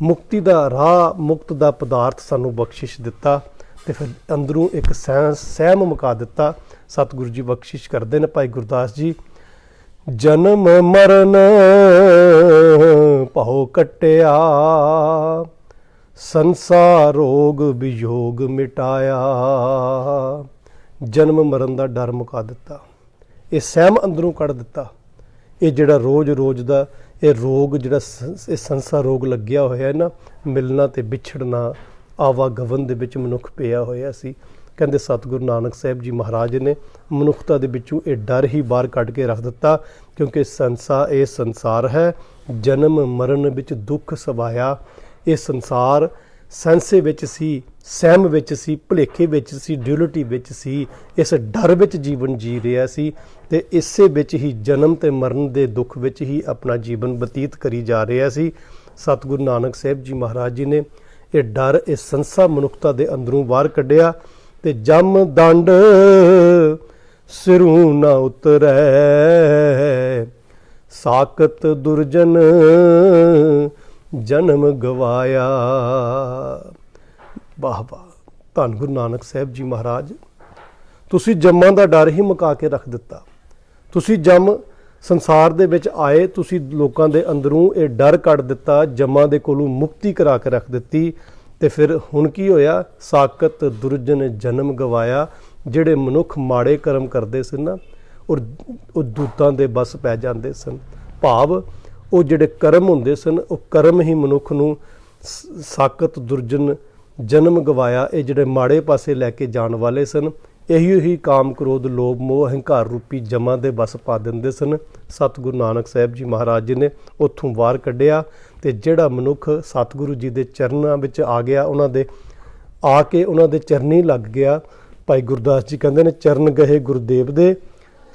ਮੁਕਤੀ ਦਾ ਰਾਹ, ਮੁਕਤ ਦਾ ਪਦਾਰਥ ਸਾਨੂੰ ਬਖਸ਼ਿਸ਼ ਦਿੱਤਾ ਤੇ ਫਿਰ ਅੰਦਰੋਂ ਇੱਕ ਸਹਿਮ ਮੁਕਾ ਦਿੱਤਾ। ਸਤਿਗੁਰੂ ਜੀ ਬਖਸ਼ਿਸ਼ ਕਰਦੇ ਨੇ ਭਾਈ ਗੁਰਦਾਸ ਜੀ, ਜਨਮ ਮਰਨ ਭਉ ਕੱਟਿਆ, ਸੰਸਾਰ ਰੋਗ ਵਿਯੋਗ ਮਿਟਾਇਆ। ਜਨਮ ਮਰਨ ਦਾ ਡਰ ਮੁਕਾ ਦਿੱਤਾ, ਇਹ ਸਹਿਮ ਅੰਦਰੋਂ ਕੱਢ ਦਿੱਤਾ। ਇਹ ਜਿਹੜਾ ਰੋਜ਼ ਦਾ ਇਹ ਰੋਗ ਜਿਹੜਾ ਇਹ ਸੰਸਾਰ ਰੋਗ ਲੱਗਿਆ ਹੋਇਆ ਨਾ, ਮਿਲਣਾ ਤੇ ਵਿਛੜਨਾ, ਆਵਾਗਮਨ ਦੇ ਵਿੱਚ ਮਨੁੱਖ ਪਿਆ ਹੋਇਆ ਸੀ। ਕਹਿੰਦੇ ਸਤਿਗੁਰੂ ਨਾਨਕ ਸਾਹਿਬ ਜੀ ਮਹਾਰਾਜ ਨੇ ਮਨੁੱਖਤਾ ਦੇ ਵਿੱਚੋਂ ਇਹ ਡਰ ਹੀ ਬਾਹਰ ਕੱਢ ਕੇ ਰੱਖ ਦਿੱਤਾ। ਕਿਉਂਕਿ ਇਹ ਸੰਸਾਰ ਹੈ, ਜਨਮ ਮਰਨ ਵਿੱਚ ਦੁੱਖ ਸਵਾਇਆ। ਇਹ ਸੰਸਾਰ ਸੈਂਸੇ ਵਿੱਚ ਸੀ, ਸਹਿਮ ਵਿੱਚ ਸੀ, ਭੁਲੇਖੇ ਵਿੱਚ ਸੀ, ਡਿਊਲਿਟੀ ਵਿੱਚ ਸੀ, ਇਸ ਡਰ ਵਿੱਚ ਜੀਵਨ ਜੀ ਰਿਹਾ ਸੀ ਤੇ ਇਸੇ ਵਿੱਚ ਹੀ ਜਨਮ ਤੇ ਮਰਨ ਦੇ ਦੁੱਖ ਵਿੱਚ ਹੀ ਆਪਣਾ ਜੀਵਨ ਬਤੀਤ ਕਰੀ ਜਾ ਰਿਹਾ ਸੀ। ਸਤਿਗੁਰੂ ਨਾਨਕ ਸਾਹਿਬ ਜੀ ਮਹਾਰਾਜ ਜੀ ਨੇ ਇਹ ਡਰ, ਇਹ ਸੰਸਾਰ ਮਨੁੱਖਤਾ ਦੇ ਅੰਦਰੋਂ ਬਾਹਰ ਕੱਢਿਆ ਤੇ ਜਮ ਦੰਡ ਸਿਰੋਂ ਨਾ ਉਤਰੈ, ਸਾਕਤ ਦੁਰਜਨ ਜਨਮ ਗਵਾਇਆ। ਵਾਹ ਵਾਹ, ਧੰਨ ਗੁਰੂ ਨਾਨਕ ਸਾਹਿਬ ਜੀ ਮਹਾਰਾਜ, ਤੁਸੀਂ ਜੰਮਾਂ ਦਾ ਡਰ ਹੀ ਮੁਕਾ ਕੇ ਰੱਖ ਦਿੱਤਾ। ਤੁਸੀਂ ਜੰਮ ਸੰਸਾਰ ਦੇ ਵਿੱਚ ਆਏ, ਤੁਸੀਂ ਲੋਕਾਂ ਦੇ ਅੰਦਰੋਂ ਇਹ ਡਰ ਕੱਢ ਦਿੱਤਾ, ਜੰਮਾਂ ਦੇ ਕੋਲੋਂ ਮੁਕਤੀ ਕਰਾ ਕੇ ਰੱਖ ਦਿੱਤੀ। ਤੇ ਫਿਰ ਹੁਣ ਕੀ ਹੋਇਆ? ਸਾਕਤ ਦੁਰਜਨ ਜਨਮ ਗਵਾਇਆ। ਜਿਹੜੇ ਮਨੁੱਖ ਮਾੜੇ ਕਰਮ ਕਰਦੇ ਸਨ ਨਾ, ਉਹ ਦੂਤਾਂ ਦੇ ਬਸ ਪੈ ਜਾਂਦੇ ਸਨ। ਭਾਵ ਉਹ ਜਿਹੜੇ ਕਰਮ ਹੁੰਦੇ ਸਨ, ਉਹ ਕਰਮ ਹੀ ਮਨੁੱਖ ਨੂੰ ਸਾਕਤ ਦੁਰਜਨ ਜਨਮ ਗਵਾਇਆ, ਇਹ ਜਿਹੜੇ ਮਾੜੇ ਪਾਸੇ ਲੈ ਕੇ ਜਾਣ ਵਾਲੇ ਸਨ, ਇਹੀ ਹੀ ਕਾਮ ਕ੍ਰੋਧ ਲੋਭ ਮੋਹ ਹੰਕਾਰ ਰੂਪੀ ਜਮਾਂ ਦੇ ਬਸ ਪਾ ਦਿੰਦੇ ਸਨ। ਸਤਿਗੁਰੂ ਨਾਨਕ ਸਾਹਿਬ ਜੀ ਮਹਾਰਾਜ ਜੀ ਨੇ ਉੱਥੋਂ ਬਾਹਰ ਕੱਢਿਆ ਤੇ ਜਿਹੜਾ ਮਨੁੱਖ ਸਤਿਗੁਰੂ ਜੀ ਦੇ ਚਰਨਾਂ ਵਿੱਚ ਆ ਗਿਆ, ਉਹਨਾਂ ਦੇ ਆ ਕੇ ਉਹਨਾਂ ਦੇ ਚਰਨੀ ਲੱਗ ਗਿਆ। ਭਾਈ ਗੁਰਦਾਸ ਜੀ ਕਹਿੰਦੇ ਨੇ ਚਰਨ ਗਏ ਗੁਰਦੇਵ ਦੇ,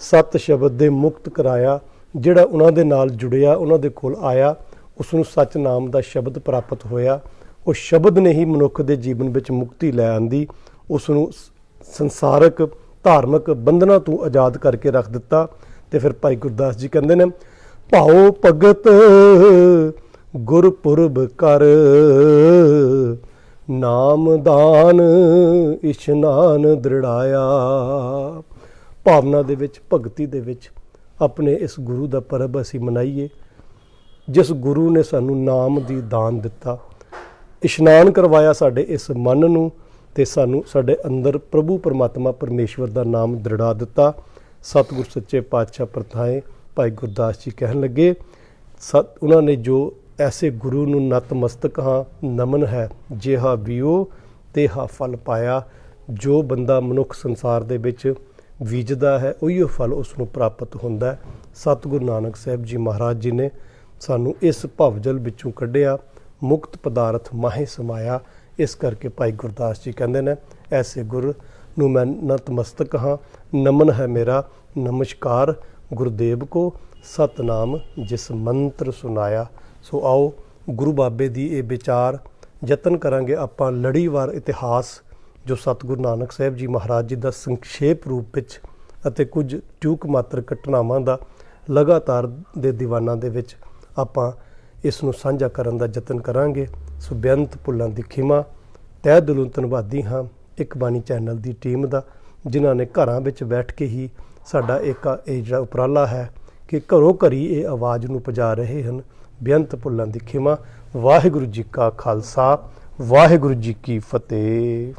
ਸਤ ਸ਼ਬਦ ਦੇ ਮੁਕਤ ਕਰਾਇਆ। ਜਿਹੜਾ ਉਹਨਾਂ ਦੇ ਨਾਲ ਜੁੜਿਆ, ਉਹਨਾਂ ਦੇ ਕੋਲ ਆਇਆ, ਉਸ ਨੂੰ ਸੱਚ ਨਾਮ ਦਾ ਸ਼ਬਦ ਪ੍ਰਾਪਤ ਹੋਇਆ। ਉਹ ਸ਼ਬਦ ਨੇ ਹੀ ਮਨੁੱਖ ਦੇ ਜੀਵਨ ਵਿੱਚ ਮੁਕਤੀ ਲੈ ਆਂਦੀ, ਉਸ ਨੂੰ ਸੰਸਾਰਕ ਧਾਰਮਿਕ ਬੰਧਨਾਂ ਤੋਂ ਆਜ਼ਾਦ ਕਰਕੇ ਰੱਖ ਦਿੱਤਾ। ਤੇ ਫਿਰ ਭਾਈ ਗੁਰਦਾਸ ਜੀ ਕਹਿੰਦੇ ਨੇ ਭਾਉ ਭਗਤ ਗੁਰਪੁਰਬ ਕਰ, ਨਾਮ ਦਾਨ ਇਸ਼ਨਾਨ ਦ੍ਰਿੜਾਇਆ। ਭਾਵਨਾ ਦੇ ਵਿੱਚ, ਭਗਤੀ ਦੇ ਵਿੱਚ ਆਪਣੇ ਇਸ ਗੁਰੂ ਦਾ ਪਰਬ ਅਸੀਂ ਮਨਾਈਏ, ਜਿਸ ਗੁਰੂ ਨੇ ਸਾਨੂੰ ਨਾਮ ਦੀ ਦਾਨ ਦਿੱਤਾ, ਇਸ਼ਨਾਨ ਕਰਵਾਇਆ ਸਾਡੇ ਇਸ ਮਨ ਨੂੰ ਤੇ ਸਾਨੂੰ ਸਾਡੇ ਅੰਦਰ ਪ੍ਰਭੂ ਪਰਮਾਤਮਾ ਪਰਮੇਸ਼ਵਰ ਦਾ ਨਾਮ ਦ੍ਰਿੜਾ ਦਿੱਤਾ। ਸਤਿਗੁਰ ਸੱਚੇ ਪਾਤਸ਼ਾਹ ਪ੍ਰਥਾਏ ਭਾਈ ਗੁਰਦਾਸ ਜੀ ਕਹਿਣ ਲੱਗੇ, ਉਹਨਾਂ ਨੇ ਜੋ ਐਸੇ ਗੁਰੂ ਨੂੰ ਨਤਮਸਤਕ ਹਾਂ ਨਮਨ ਹੈ, ਜਿਹਾ ਬੀਓ ਤੇਹਾ ਫਲ ਪਾਇਆ। ਜੋ ਬੰਦਾ ਮਨੁੱਖ ਸੰਸਾਰ ਦੇ ਵਿੱਚ ਬੀਜਦਾ ਹੈ, ਉਹੀਓ ਫਲ ਉਸ ਨੂੰ ਪ੍ਰਾਪਤ ਹੁੰਦਾ ਹੈ। ਸਤਿਗੁਰੂ ਨਾਨਕ ਸਾਹਿਬ ਜੀ ਮਹਾਰਾਜ ਜੀ ਨੇ ਸਾਨੂੰ ਇਸ ਭਵਜਲ ਵਿੱਚੋਂ ਕੱਢਿਆ, ਮੁਕਤ ਪਦਾਰਥ ਮਾਹੇ ਸਮਾਇਆ। ਇਸ ਕਰਕੇ ਭਾਈ ਗੁਰਦਾਸ ਜੀ ਕਹਿੰਦੇ ਨੇ ਐਸੇ ਗੁਰ ਨੂੰ ਮੈਂ ਨਤਮਸਤਕ ਹਾਂ, ਨਮਨ ਹੈ ਮੇਰਾ, ਨਮਸਕਾਰ ਗੁਰਦੇਵ ਕੋ, ਸਤਨਾਮ ਜਿਸ ਮੰਤਰ ਸੁਨਾਇਆ। ਸੋ ਆਓ ਗੁਰੂ ਬਾਬੇ ਦੀ ਇਹ ਵਿਚਾਰ ਯਤਨ ਕਰਾਂਗੇ ਆਪਾਂ ਲੜੀਵਾਰ ਇਤਿਹਾਸ ਜੋ ਸਤਿਗੁਰੂ ਨਾਨਕ ਸਾਹਿਬ ਜੀ ਮਹਾਰਾਜ ਜੀ ਦਾ ਸੰਖੇਪ ਰੂਪ ਵਿੱਚ ਅਤੇ ਕੁਝ ਟੂਕ ਮਾਤਰ ਘਟਨਾਵਾਂ ਦਾ ਲਗਾਤਾਰ ਦੇ ਦੀਵਾਨਾਂ ਦੇ ਵਿੱਚ ਆਪਾਂ ਇਸ ਨੂੰ ਸਾਂਝਾ ਕਰਨ ਦਾ ਯਤਨ ਕਰਾਂਗੇ। ਸੋ ਬੇਅੰਤ ਭੁੱਲਾਂ ਦੀ ਖਿਮਾ, ਤਹਿ ਦਿਲੋਂ ਧੰਨਵਾਦੀ ਹਾਂ ਇੱਕ ਬਾਣੀ ਚੈਨਲ ਦੀ ਟੀਮ ਦਾ, ਜਿਨ੍ਹਾਂ ਨੇ ਘਰਾਂ ਵਿੱਚ ਬੈਠ ਕੇ ਹੀ ਸਾਡਾ ਇਹ ਜਿਹੜਾ ਉਪਰਾਲਾ ਹੈ ਕਿ ਘਰੋਂ ਘਰੀ ਇਹ ਆਵਾਜ਼ ਨੂੰ ਪਹੁੰਚਾ ਰਹੇ ਹਨ। ਬੇਅੰਤ ਭੁੱਲਾਂ ਦੀ ਖਿਮਾ। ਵਾਹਿਗੁਰੂ ਜੀ ਕਾ ਖਾਲਸਾ, ਵਾਹਿਗੁਰੂ ਜੀ ਕੀ ਫਤਿਹ।